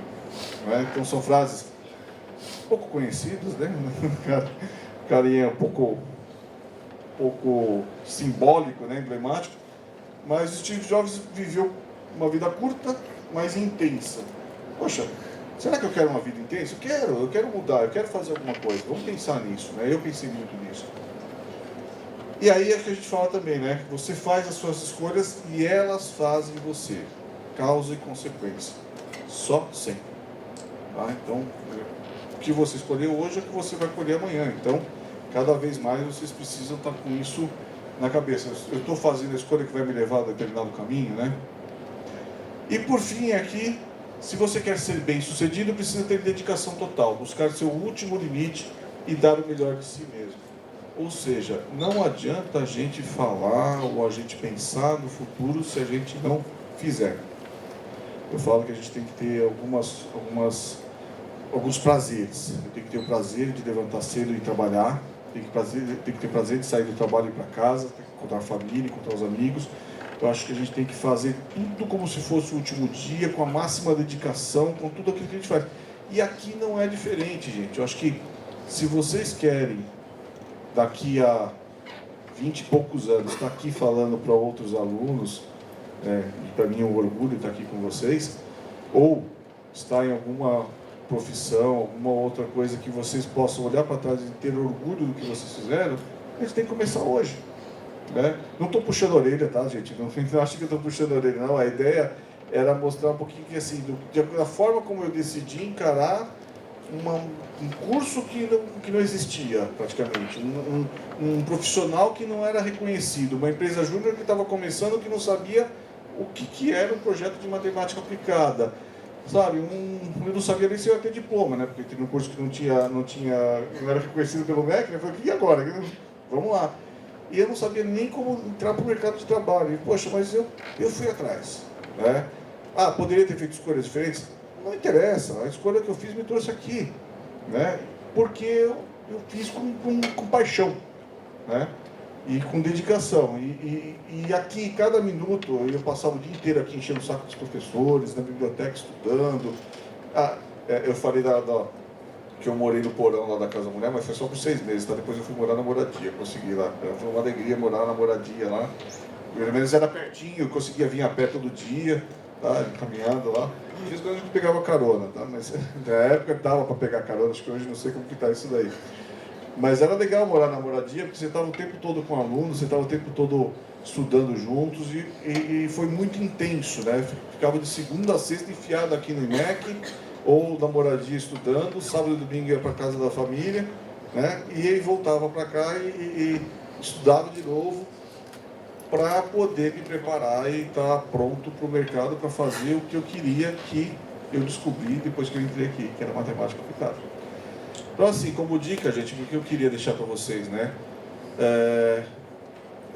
Né? Então são frases pouco conhecidas, né? Carinha um pouco simbólico, né? Emblemático, mas Steve Jobs viveu uma vida curta, mas intensa. Poxa, será que eu quero uma vida intensa? Eu quero mudar, eu quero fazer alguma coisa. Vamos pensar nisso, né? Eu pensei muito nisso. E aí é que a gente fala também, né? Você faz as suas escolhas e elas fazem você. Causa e consequência. Só sempre. Tá? Então, o que você escolheu hoje é o que você vai colher amanhã. Então, cada vez mais vocês precisam estar com isso na cabeça. Eu estou fazendo a escolha que vai me levar a determinado caminho, né? E por fim aqui, se você quer ser bem sucedido, precisa ter dedicação total, buscar seu último limite e dar o melhor de si mesmo. Ou seja, não adianta a gente falar ou a gente pensar no futuro se a gente não fizer. Eu falo que a gente tem que ter alguns prazeres. Eu tenho que ter o prazer de levantar cedo e trabalhar, tem que ter prazer de sair do trabalho e ir para casa, tem que encontrar a família, encontrar os amigos. Eu acho que a gente tem que fazer tudo como se fosse o último dia, com a máxima dedicação, com tudo aquilo que a gente faz. E aqui não é diferente, gente. Eu acho que se vocês querem, daqui a 20 e poucos anos, estar aqui falando para outros alunos, e para mim é um orgulho estar aqui com vocês, ou estar em alguma profissão, alguma outra coisa que vocês possam olhar para trás e ter orgulho do que vocês fizeram, a gente tem que começar hoje. Né? Não estou puxando a orelha, tá, gente? Não acho que eu estou puxando a orelha, não. A ideia era mostrar um pouquinho que, assim, da forma como eu decidi encarar um curso que não existia, praticamente. Um profissional que não era reconhecido. Uma empresa júnior que estava começando, que não sabia o que era um projeto de matemática aplicada. Sabe? Eu não sabia nem se eu ia ter diploma, né? Porque tinha um curso que não era reconhecido pelo MEC, né? Eu falei, e agora? Vamos lá. E eu não sabia nem como entrar para o mercado de trabalho. E, poxa, mas eu fui atrás. Né? Poderia ter feito escolhas diferentes? Não interessa. A escolha que eu fiz me trouxe aqui. Né? Porque eu fiz com paixão. Né? E com dedicação. E aqui, cada minuto, eu passava o dia inteiro aqui enchendo o saco dos professores, na biblioteca estudando. Eu falei que eu morei no porão lá da Casa da Mulher, mas foi só por 6 meses, tá? Depois eu fui morar na moradia, consegui lá. Foi uma alegria morar na moradia lá. Pelo menos era pertinho, eu conseguia vir a pé todo dia, tá? Caminhando lá. Fiz coisas que pegava carona, tá? Mas na época dava para pegar carona, acho que hoje não sei como que tá isso daí. Mas era legal morar na moradia, porque você estava o tempo todo com alunos, você estava o tempo todo estudando juntos e foi muito intenso, né? Ficava de segunda a sexta enfiado aqui no IMEC, ou na moradia estudando, sábado e domingo ia para casa da família, né? E aí voltava para cá e estudava de novo para poder me preparar e estar pronto para o mercado para fazer o que eu queria, que eu descobri depois que eu entrei aqui, que era matemática aplicada. Então, assim, como dica, gente, o que eu queria deixar para vocês, né?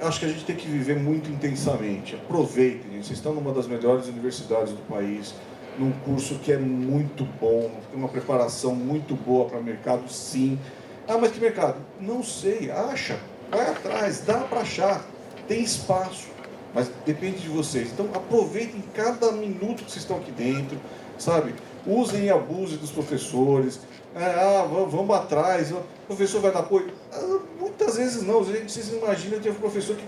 Acho que a gente tem que viver muito intensamente. Aproveitem, gente. Vocês estão numa das melhores universidades do país, num curso que é muito bom, tem uma preparação muito boa para o mercado, sim. Ah, mas que mercado? Não sei, acha, vai atrás, dá para achar, tem espaço, mas depende de vocês. Então, aproveitem cada minuto que vocês estão aqui dentro, sabe? Usem e abusem dos professores. Vamos atrás, o professor vai dar apoio. Muitas vezes não, vocês imaginam que tem um professor que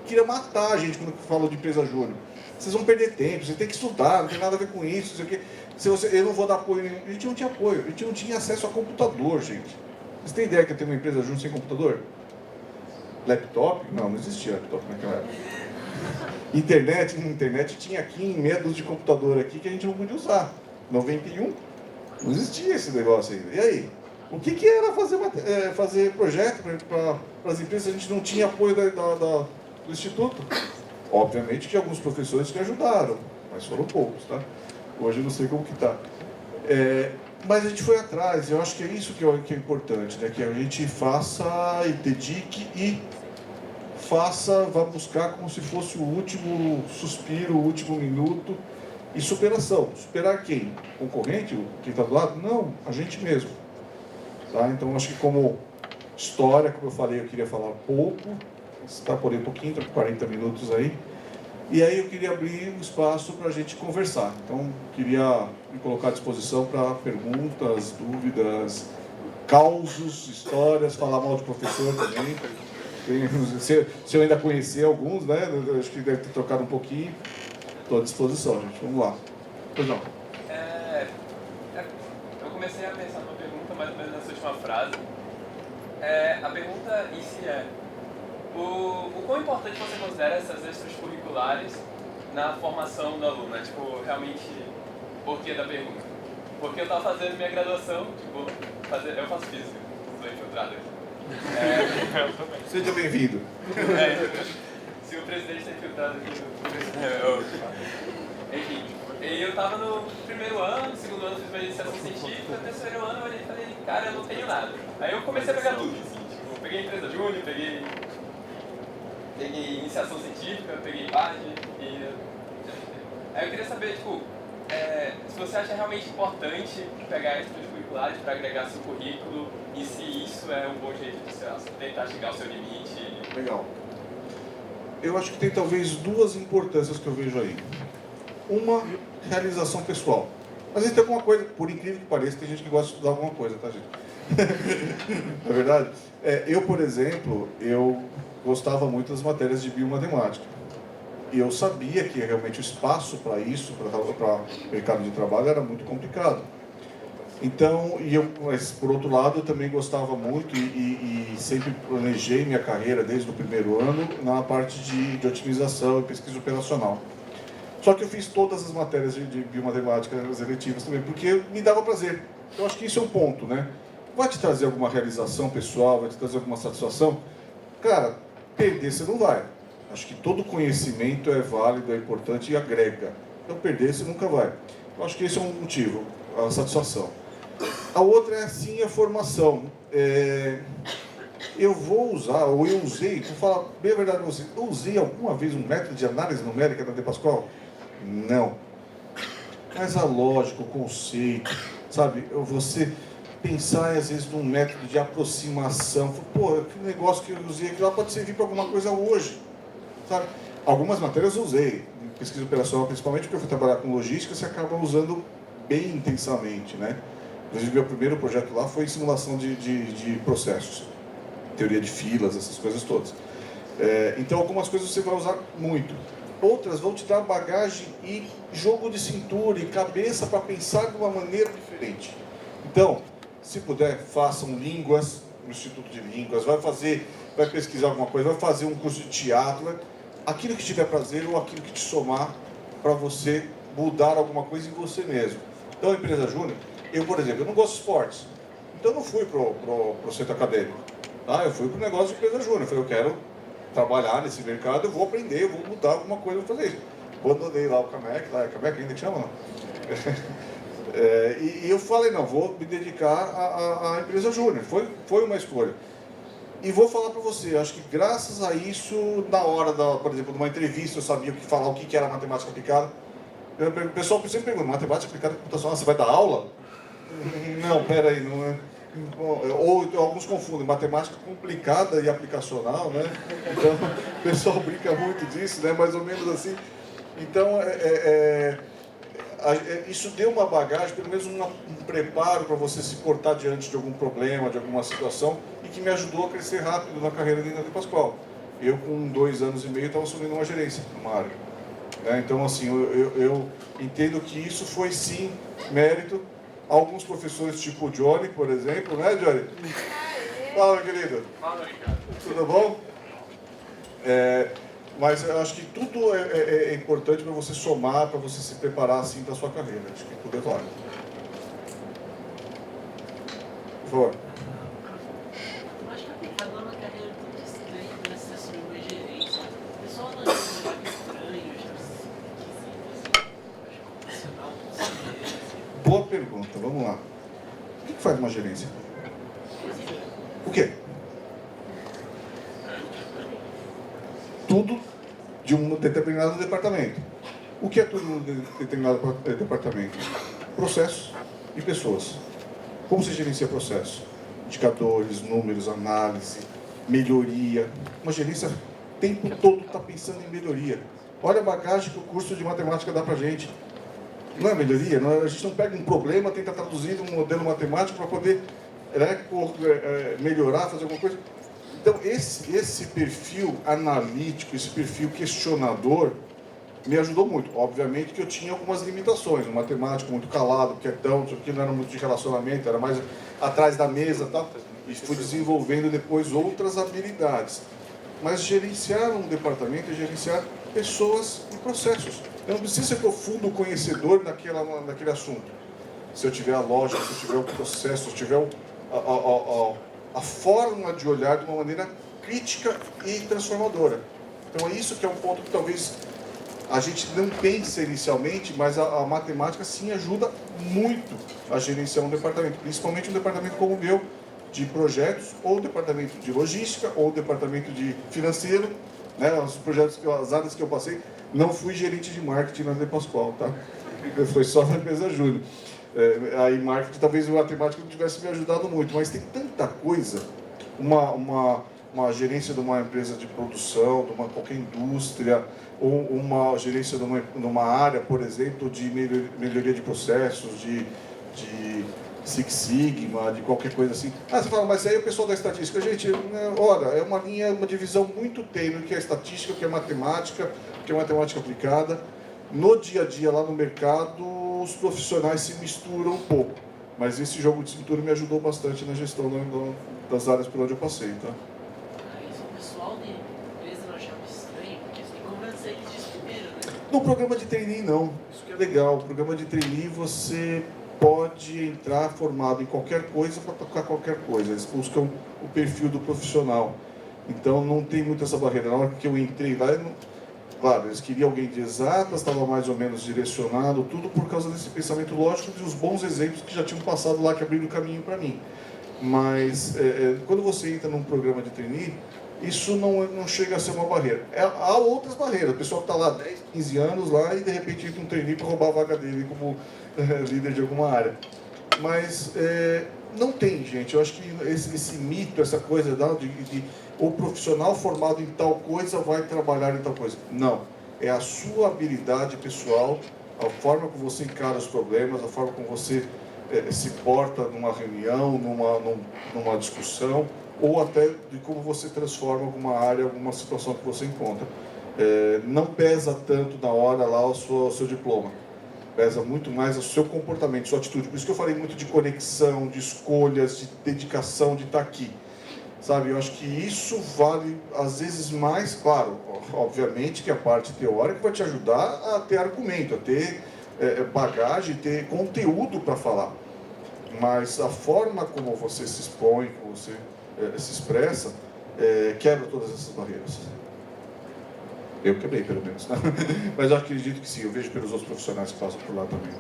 queria matar a gente quando fala de empresa júnior. Vocês vão perder tempo, vocês têm que estudar, não tem nada a ver com isso, não sei o quê. Eu não vou dar apoio nenhum. A gente não tinha apoio, a gente não tinha acesso a computador, gente. Vocês têm ideia que eu tenho uma empresa júnior sem computador? Laptop? Não existia laptop naquela época. Internet tinha aqui em métodos de computador aqui que a gente não podia usar. 91, não existia esse negócio ainda. E aí? O que era fazer projeto para as empresas? A gente não tinha apoio do Instituto. Obviamente que alguns professores que ajudaram, mas foram poucos, tá? Hoje eu não sei como que está. Mas a gente foi atrás, eu acho que é isso que é importante, né? Que a gente faça e dedique e vá buscar como se fosse o último suspiro, o último minuto. E superação. Superar quem? Concorrente? Quem está do lado? Não, a gente mesmo. Tá? Então, acho que como história, como eu falei, eu queria falar pouco, extrapolei um pouquinho, estou com 40 minutos aí. E aí eu queria abrir um espaço para a gente conversar. Então, queria me colocar à disposição para perguntas, dúvidas, causos, histórias, falar mal de professor também. Se eu ainda conhecer alguns, né? Eu acho que deve ter trocado um pouquinho. Estou à disposição, gente. Vamos lá. Pois não. Eu comecei a pensar numa pergunta mais ou menos nessa última frase. A pergunta em si é: o quão importante você considera essas extracurriculares na formação do aluno? Tipo, realmente, o porquê da pergunta? Porque eu estava fazendo minha graduação, eu faço física, estou infiltrado aqui. Seja bem-vindo. Se o presidente está infiltrado aqui, enfim, eu estava no primeiro ano, segundo ano fiz minha iniciação científica, no terceiro ano eu olhei e falei, cara, eu não tenho nada. Aí eu comecei a pegar tudo, assim, tipo, peguei empresa júnior, peguei iniciação científica, peguei página e... Aí eu queria saber, tipo, se você acha realmente importante pegar extracurriculares para agregar seu currículo e se isso é um bom jeito de tentar chegar ao seu limite. Legal. Eu acho que tem talvez duas importâncias que eu vejo aí. Uma, realização pessoal. Às vezes tem alguma coisa, por incrível que pareça, tem gente que gosta de estudar alguma coisa, tá, gente? Não é verdade? Eu, por exemplo, eu gostava muito das matérias de biomatemática. E eu sabia que realmente o espaço para isso, para o mercado de trabalho, era muito complicado. Então, mas por outro lado, eu também gostava muito e sempre planejei minha carreira desde o primeiro ano na parte de otimização e pesquisa operacional. Só que eu fiz todas as matérias de biomatemática, as eletivas também, porque me dava prazer. Eu acho que isso é um ponto, né? Vai te trazer alguma realização pessoal, vai te trazer alguma satisfação? Cara, perder você não vai. Acho que todo conhecimento é válido, é importante e agrega. Então, perder você nunca vai. Eu acho que esse é um motivo, a satisfação. A outra é, sim, a formação. Eu vou usar, ou eu usei, vou falar bem a verdade para vocês, eu usei alguma vez um método de análise numérica da De Pascoal? Não. Mas a lógica, o conceito, sabe? Você pensar, às vezes, num método de aproximação. Pô, aquele negócio que eu usei aqui lá pode servir para alguma coisa hoje, sabe? Algumas matérias eu usei, pesquisa operacional principalmente, porque eu fui trabalhar com logística, você acaba usando bem intensamente, né? Inclusive, meu primeiro projeto lá foi simulação de processos, teoria de filas, essas coisas todas. Então, algumas coisas você vai usar muito. Outras vão te dar bagagem e jogo de cintura e cabeça para pensar de uma maneira diferente. Então, se puder, façam línguas, no Instituto de Línguas, vai pesquisar alguma coisa, vai fazer um curso de teatro, aquilo que te der prazer ou aquilo que te somar para você mudar alguma coisa em você mesmo. Então, a empresa júnior, eu, por exemplo, eu não gosto de esportes, então eu não fui pro centro acadêmico, tá? Eu fui pro negócio de empresa júnior, eu falei, eu quero trabalhar nesse mercado, eu vou aprender, eu vou mudar alguma coisa, eu vou fazer isso. Abandonei lá o Camec, lá é Camec ainda que chama, não? E eu falei, não, vou me dedicar à empresa júnior, foi uma escolha. E vou falar para você, acho que graças a isso, na hora, por exemplo, de uma entrevista, eu sabia falar o que era matemática aplicada. O pessoal sempre pergunta, matemática aplicada à computação, você vai dar aula? Não, peraí, não é. Ou alguns confundem matemática complicada e aplicacional, né? Então, o pessoal brinca muito disso, né? Mais ou menos assim. Então, isso deu uma bagagem, pelo menos um preparo para você se portar diante de algum problema, de alguma situação, e que me ajudou a crescer rápido na carreira de Inês Pascoal. Eu, com 2 anos e meio, estava assumindo uma gerência numa área. Então, assim, eu entendo que isso foi, sim, mérito. Alguns professores, tipo o Johnny, por exemplo, né, Johnny? Fala, meu querido. Fala, Ricardo. Tudo bom? Mas eu acho que tudo é importante para você somar, para você se preparar, assim, para a sua carreira. Acho que tudo é claro. Por favor. Eu acho que aplicado lá na carreira é tudo estranho, né? Você assumir uma gerência. O pessoal não é estranho, já esquisito, assim. Acho que Boa pergunta, vamos lá. O que faz uma gerência? O quê? Tudo de um determinado departamento. O que é tudo num determinado departamento? Processos e pessoas. Como se gerencia processo? Indicadores, números, análise, melhoria. Uma gerência o tempo todo está pensando em melhoria. Olha a bagagem que o curso de matemática dá para a gente. Não é melhoria? A gente não pega um problema, tenta traduzir um modelo matemático para poder melhorar, fazer alguma coisa. Então, esse perfil analítico, esse perfil questionador, me ajudou muito. Obviamente que eu tinha algumas limitações. Um matemático muito calado, quietão, isso aqui não era muito de relacionamento, era mais atrás da mesa e tal. E fui desenvolvendo depois outras habilidades. Mas gerenciar um departamento é gerenciar pessoas e processos. Eu não preciso ser profundo conhecedor naquele assunto. Se eu tiver a lógica, se eu tiver o processo, se eu tiver a forma de olhar de uma maneira crítica e transformadora. Então é isso que é um ponto que talvez a gente não pense inicialmente, mas a matemática sim ajuda muito a gerenciar um departamento, principalmente um departamento como o meu, de projetos, ou departamento de logística, ou departamento de financeiro, né? As áreas que eu passei, não fui gerente de marketing na Inês Pascoal, tá? Foi só na empresa júnior. Aí marketing, talvez a matemática não tivesse me ajudado muito, mas tem tanta coisa, uma gerência de uma empresa de produção, de qualquer indústria, ou uma gerência de uma área, por exemplo, de melhoria de processos, de Six Sigma, de qualquer coisa assim. Você fala, mas aí o pessoal da estatística, gente, olha, é uma divisão muito tênue, que é estatística, que é matemática aplicada. No dia a dia, lá no mercado, os profissionais se misturam um pouco. Mas esse jogo de cintura me ajudou bastante na gestão das áreas por onde eu passei, tá? Isso o pessoal de empresa não achava estranho, porque você tem que convencer eles disso primeiro, né? No programa de trainee, não. Isso que é legal. O programa de trainee, você pode entrar formado em qualquer coisa para tocar qualquer coisa. Eles buscam o perfil do profissional. Então, não tem muito essa barreira. Na hora que eu entrei lá, claro, eles queriam alguém de exatas, estava mais ou menos direcionado, tudo por causa desse pensamento lógico e dos bons exemplos que já tinham passado lá, que abriram o caminho para mim. Mas, quando você entra num programa de trainee, isso não chega a ser uma barreira. Há outras barreiras. O pessoal que está lá 10, 15 anos lá e de repente entra um trainee para roubar a vaga dele como líder de alguma área. Mas não tem, gente. Eu acho que esse mito, essa coisa de o profissional formado em tal coisa vai trabalhar em tal coisa. Não. É a sua habilidade pessoal a forma como você encara os problemas, a forma como você se porta numa reunião, numa discussão, ou até de como você transforma alguma área, alguma situação que você encontra. Não pesa tanto na hora lá o seu diploma, pesa muito mais o seu comportamento, sua atitude. Por isso que eu falei muito de conexão, de escolhas, de dedicação, de estar aqui. Sabe, eu acho que isso vale, às vezes, mais, claro, obviamente que a parte teórica vai te ajudar a ter argumento, a ter bagagem, ter conteúdo para falar. Mas a forma como você se expõe, como você se expressa, quebra todas essas barreiras. Eu quebrei, pelo menos, né? Mas eu acredito que sim, eu vejo pelos outros profissionais que passam por lá também.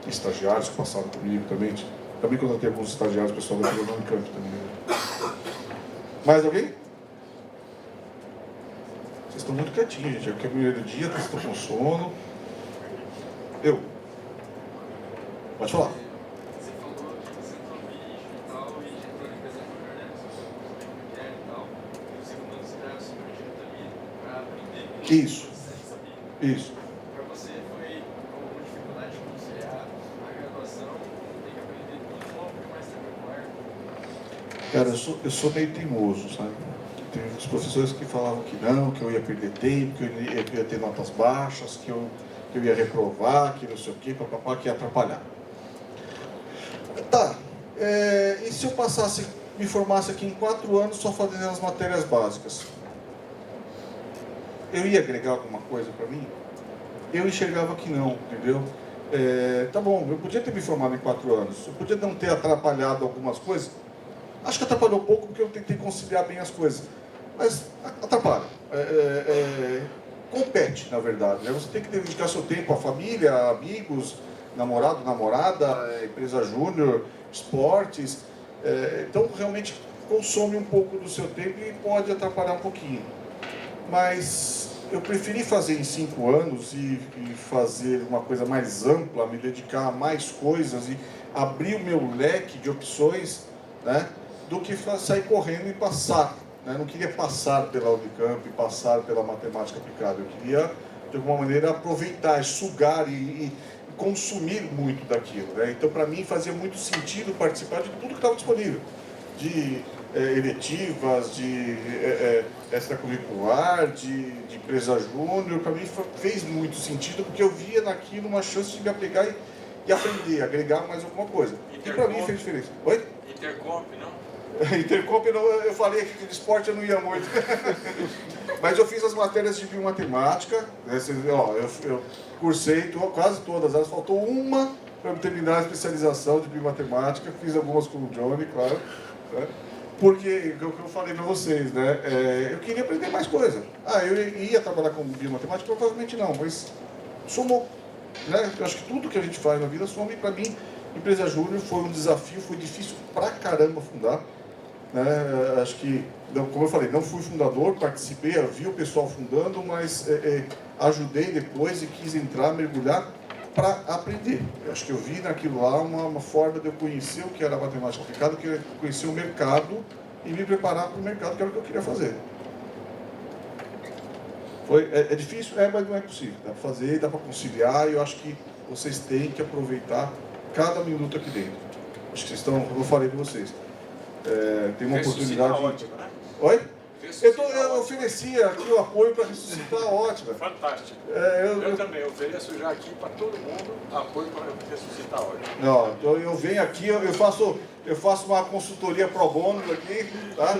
Estagiários que passaram comigo também. Também quando eu tenho alguns estagiários, o pessoal vai pelo nome campo também. Mais alguém? Vocês estão muito quietinhos, gente. Aqui é o primeiro dia, vocês estão com sono. Eu? Pode falar. Você falou que você entrou no bicho e tal, e já entrou na empresa com jornalismo, sobre mulher e tal. E você mandou estudar sobre diretoria para aprender. Isso. Você sabia. Isso. Para você foi alguma dificuldade de conciliar a graduação, tem que aprender tudo de novo, porque mais tempo require? Cara, eu sou meio teimoso, sabe? Tem os professores que falavam que não, que eu ia perder tempo, que eu ia ter notas baixas, que eu ia reprovar, que não sei o quê, papapá, que ia atrapalhar. Tá, e se eu me formasse aqui em 4 anos só fazendo as matérias básicas? Eu ia agregar alguma coisa para mim? Eu enxergava que não, entendeu? Tá bom, eu podia ter me formado em 4 anos, eu podia não ter atrapalhado algumas coisas. Acho que atrapalhou um pouco porque eu tentei conciliar bem as coisas. Mas atrapalha. Compete, na verdade. Né? Você tem que dedicar seu tempo à família, amigos, namorado, namorada, empresa júnior, esportes. Então, realmente consome um pouco do seu tempo e pode atrapalhar um pouquinho. Mas eu preferi fazer em 5 anos e fazer uma coisa mais ampla, me dedicar a mais coisas e abrir o meu leque de opções, né? Do que sair correndo e passar. Né? Eu não queria passar pela Unicamp e passar pela matemática aplicada. Eu queria, de alguma maneira, aproveitar, sugar e consumir muito daquilo. Né? Então, para mim, fazia muito sentido participar de tudo que estava disponível. De eletivas, de extracurricular, de empresa júnior. Para mim, fez muito sentido, porque eu via naquilo uma chance de me apegar e aprender, agregar mais alguma coisa. E para mim fez diferença. Oi? Intercomp, não? Intercomp, eu falei que de esporte eu não ia muito. Mas eu fiz as matérias de biomatemática, né? Eu cursei quase todas elas, faltou uma para terminar a especialização de biomatemática, fiz algumas com o Johnny, claro, né? Porque, o que eu falei para vocês, né? Eu queria aprender mais coisa. Eu ia trabalhar com biomatemática? Provavelmente não, mas somou. Né? Eu acho que tudo que a gente faz na vida soma, e para mim, empresa júnior foi um desafio, foi difícil pra caramba fundar. Né? Acho que, como eu falei, não fui fundador, participei, vi o pessoal fundando, mas ajudei depois e quis entrar, mergulhar para aprender. Eu acho que eu vi naquilo lá uma forma de eu conhecer o que era matemática aplicada, que eu conhecer o mercado e me preparar para o mercado, que era o que eu queria fazer. É difícil? Mas não é possível. Dá para fazer, dá para conciliar, e eu acho que vocês têm que aproveitar cada minuto aqui dentro. Acho que vocês estão, como eu falei para vocês, tem uma oportunidade. Ótimo, né? Oi? Eu ofereci aqui o apoio para ressuscitar a ótima. Fantástico. Eu também ofereço já aqui para todo mundo apoio para ressuscitar a ótima. Não, então eu venho aqui, eu faço uma consultoria pro bono aqui, tá?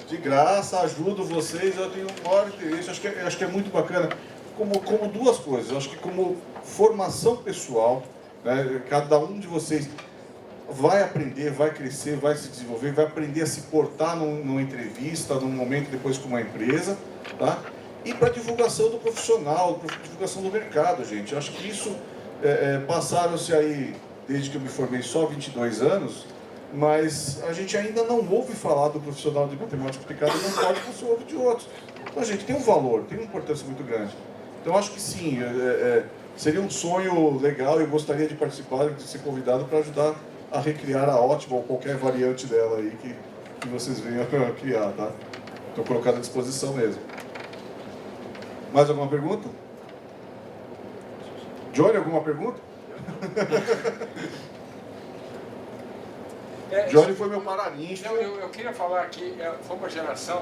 De graça, ajudo vocês, eu tenho um maior interesse, acho que é muito bacana, como duas coisas. Eu acho que como formação pessoal, né, cada um de vocês vai aprender, vai crescer, vai se desenvolver, vai aprender a se portar numa entrevista, num momento depois com uma empresa, tá? E para divulgação do profissional, para divulgação do mercado, gente. Eu acho que isso, passaram-se aí, desde que eu me formei, só 22 anos, mas a gente ainda não ouve falar do profissional de matemática aplicada, não pode, como se ouve de outros. Então, a gente tem um valor, tem uma importância muito grande. Então, acho que sim, seria um sonho legal, eu gostaria de participar, de ser convidado para ajudar a recriar a ótima ou qualquer variante dela aí que vocês venham a criar, tá? Estou colocando à disposição mesmo. Mais alguma pergunta? Johnny, alguma pergunta? Johnny foi meu paraninfo. Eu queria falar aqui, foi uma geração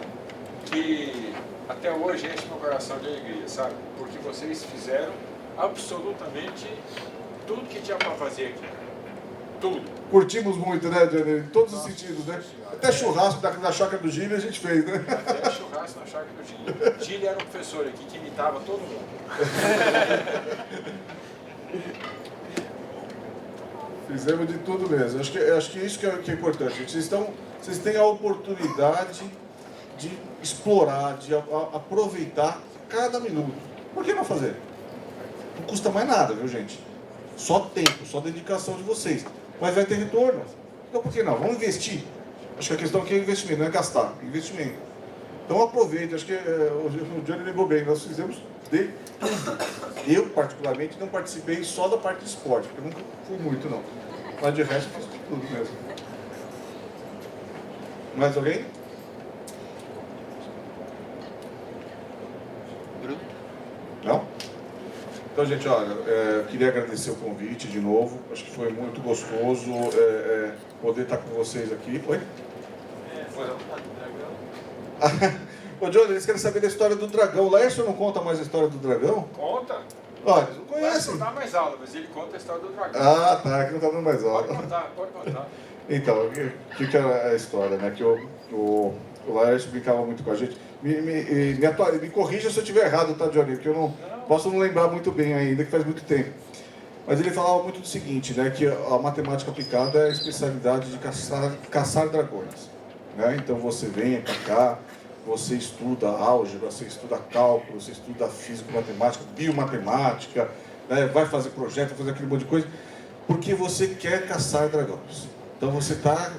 que até hoje enche meu coração de alegria, sabe? Porque vocês fizeram absolutamente tudo que tinha para fazer aqui. Tudo. Curtimos muito, né, Johnny? Em todos os sentidos, né? Até churrasco na chácara do Gílio a gente fez, né? Até churrasco na chácara do Gílio. Gílio era um professor aqui que imitava todo mundo. Fizemos de tudo mesmo. Acho que isso que é importante. Vocês têm a oportunidade de explorar, de aproveitar cada minuto. Por que não fazer? Não custa mais nada, viu, gente? Só tempo, só dedicação de vocês. Mas vai ter retorno. Então por que não? Vamos investir. Acho que a questão aqui é investimento, não é gastar. Investimento. Então aproveite. Acho que o Johnny lembrou bem. Nós fizemos de tudo. Eu, particularmente, não participei só da parte de esporte, porque eu nunca fui muito, não. Mas de resto, eu fiz tudo mesmo. Mais alguém? Não? Então, gente, olha, queria agradecer o convite de novo. Acho que foi muito gostoso poder estar com vocês aqui. Oi? Ô, Johnny, eles querem saber da história do dragão. O Laércio não conta mais a história do dragão? Conta. Olha, não Vai conhece. contar mais aula, mas ele conta a história do dragão. Ah, tá, que não tá dando mais aula. Pode contar. Então, o que era a história, né? Que o Laércio brincava muito com a gente. Me corrija se eu estiver errado, tá, Johnny? Porque eu posso não lembrar muito bem ainda, que faz muito tempo. Mas ele falava muito do seguinte, né? Que a matemática aplicada é a especialidade de caçar dragões. Né? Então você vem para cá, você estuda álgebra, você estuda cálculo, você estuda físico-matemática, biomatemática, né? Vai fazer projeto, vai fazer aquele monte de coisa, porque você quer caçar dragões. Então você está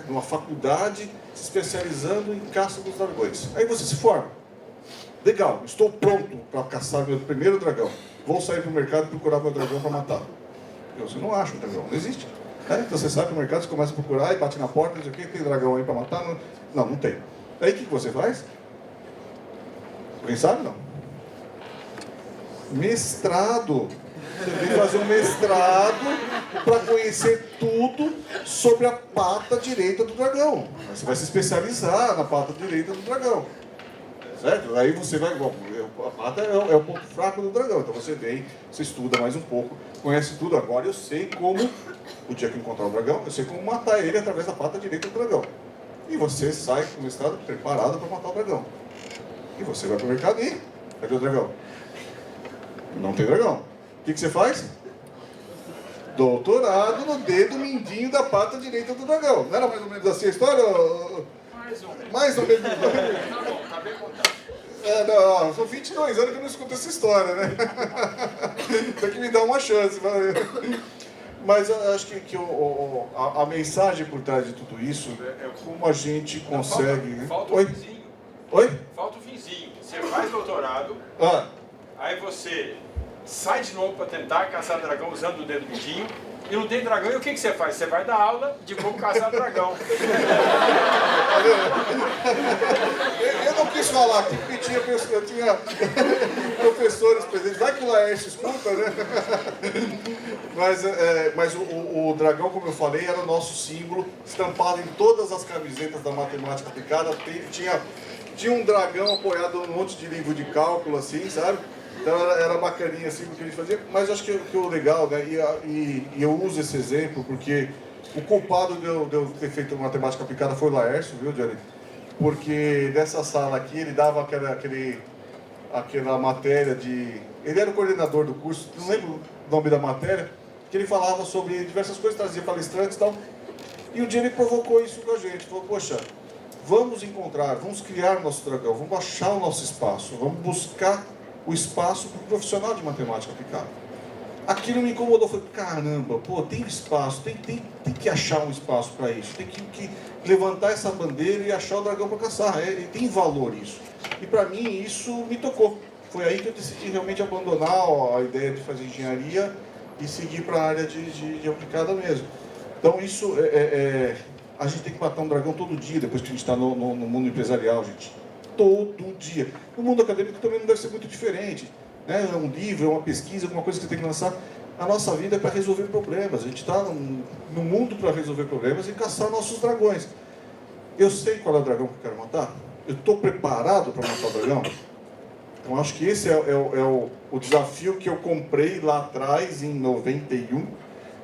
numa faculdade se especializando em caça dos dragões. Aí você se forma. Legal, estou pronto para caçar meu primeiro dragão. Vou sair para o mercado e procurar meu dragão para matá-lo. Você não acha um dragão, não existe. Então você sai para o mercado, você começa a procurar e bate na porta, diz o que tem dragão aí para matar? Não, não tem. Aí o que você faz? Alguém sabe? Não. Mestrado. Você vem fazer um mestrado para conhecer tudo sobre a pata direita do dragão. Você vai se especializar na pata direita do dragão. Certo? Aí você vai... Bom, a pata é o ponto fraco do dragão. Então você vem, você estuda mais um pouco, conhece tudo. Agora eu sei como, o dia que eu encontrar o dragão, eu sei como matar ele através da pata direita do dragão. E você sai com o mestrado preparado para matar o dragão. E você vai para o mercado e... Cadê o dragão? Não tem dragão. O que você faz? Doutorado no dedo mindinho da pata direita do dragão. Não era mais ou menos assim a história? Mais ou menos. Tá bom, tá bem contado. Não, são 22 anos que eu não escuto essa história, né? Tem que me dar uma chance. Mas eu acho que a mensagem por trás de tudo isso é como a gente consegue... Falta o Oi? finzinho. Oi? Falta o finzinho. Você faz doutorado, aí você sai de novo para tentar caçar dragão usando o dedo mindinho, e não tem dragão, e o que você faz? Você vai dar aula de como caçar dragão. Eu não quis falar aqui porque eu tinha professores presentes. Vai que o Laércio escuta, né? Mas o dragão, como eu falei, era o nosso símbolo, estampado em todas as camisetas da matemática aplicada. Tinha um dragão apoiado num monte de livro de cálculo, assim, sabe? Então era bacaninha assim o que a gente fazia, mas acho que o legal, né, e eu uso esse exemplo porque o culpado de eu ter feito matemática aplicada foi o Laércio, viu, Johnny? Porque nessa sala aqui ele dava aquela matéria de... Ele era o coordenador do curso, não lembro o nome da matéria, que ele falava sobre diversas coisas, trazia palestrantes e tal, e um dia ele provocou isso com a gente, falou, poxa, vamos criar o nosso dragão, vamos achar o nosso espaço, vamos buscar o espaço para o profissional de matemática aplicada. Aquilo me incomodou, falei, caramba, tem espaço, tem que achar um espaço para isso, tem que levantar essa bandeira e achar o dragão para caçar, tem valor isso. E para mim isso me tocou. Foi aí que eu decidi realmente abandonar a ideia de fazer engenharia e seguir para a área de aplicada mesmo. Então isso, a gente tem que matar um dragão todo dia, depois que a gente está no mundo empresarial, gente. Todo dia. No mundo acadêmico também não deve ser muito diferente. né? É um livro, é uma pesquisa, alguma coisa que você tem que lançar. A nossa vida é para resolver problemas. A gente está no mundo para resolver problemas e caçar nossos dragões. Eu sei qual é o dragão que eu quero matar? Eu estou preparado para matar o dragão? Então, acho que esse é o desafio que eu comprei lá atrás, em 91,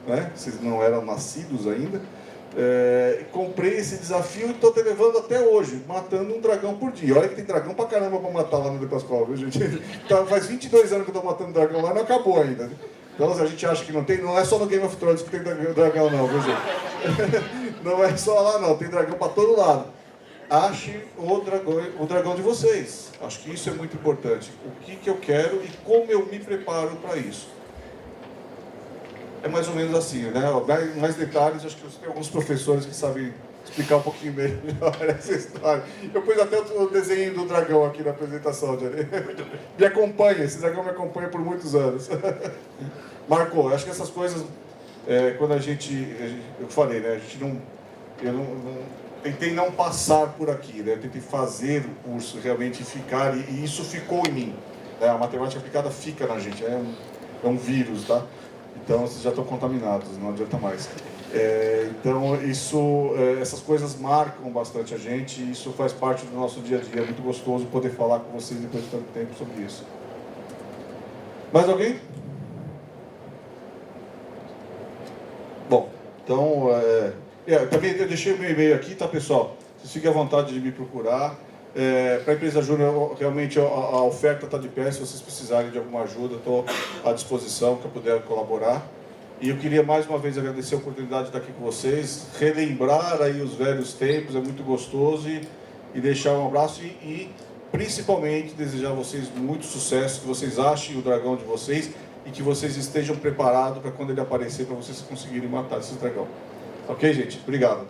né? Vocês não eram nascidos ainda. Comprei esse desafio e estou levando até hoje, matando um dragão por dia. Olha que tem dragão pra caramba para matar lá no Lepascoal, viu, gente? Então, faz 22 anos que eu estou matando dragão lá e não acabou ainda. Então, a gente acha que não tem, não é só no Game of Thrones que tem dragão não, viu, gente? Não é só lá não, tem dragão para todo lado. Ache o dragão de vocês. Acho que isso é muito importante. O que eu quero e como eu me preparo para isso. É mais ou menos assim, né? Mais detalhes, acho que tem alguns professores que sabem explicar um pouquinho melhor essa história. Eu pus até o desenho do dragão aqui na apresentação, Johnny. Me acompanha, esse dragão me acompanha por muitos anos. Marcou, acho que essas coisas, quando eu falei, né? Tentei não passar por aqui, né? Eu tentei fazer o curso realmente ficar, e isso ficou em mim. Né? A matemática aplicada fica na gente, é um vírus, tá? Então vocês já estão contaminados, não adianta mais. Então essas coisas marcam bastante a gente, e isso faz parte do nosso dia a dia. É muito gostoso poder falar com vocês depois de tanto tempo sobre isso. Mais alguém? Bom, então, também eu deixei o meu e-mail aqui, tá, pessoal? Vocês fiquem à vontade de me procurar. Para a empresa Júnior, realmente a oferta está de pé. Se vocês precisarem de alguma ajuda, estou à disposição, que eu puder colaborar. E eu queria mais uma vez agradecer a oportunidade de estar aqui com vocês, relembrar aí os velhos tempos, é muito gostoso, e deixar um abraço e principalmente desejar a vocês muito sucesso, que vocês achem o dragão de vocês e que vocês estejam preparados para quando ele aparecer, para vocês conseguirem matar esse dragão. Ok, gente? Obrigado.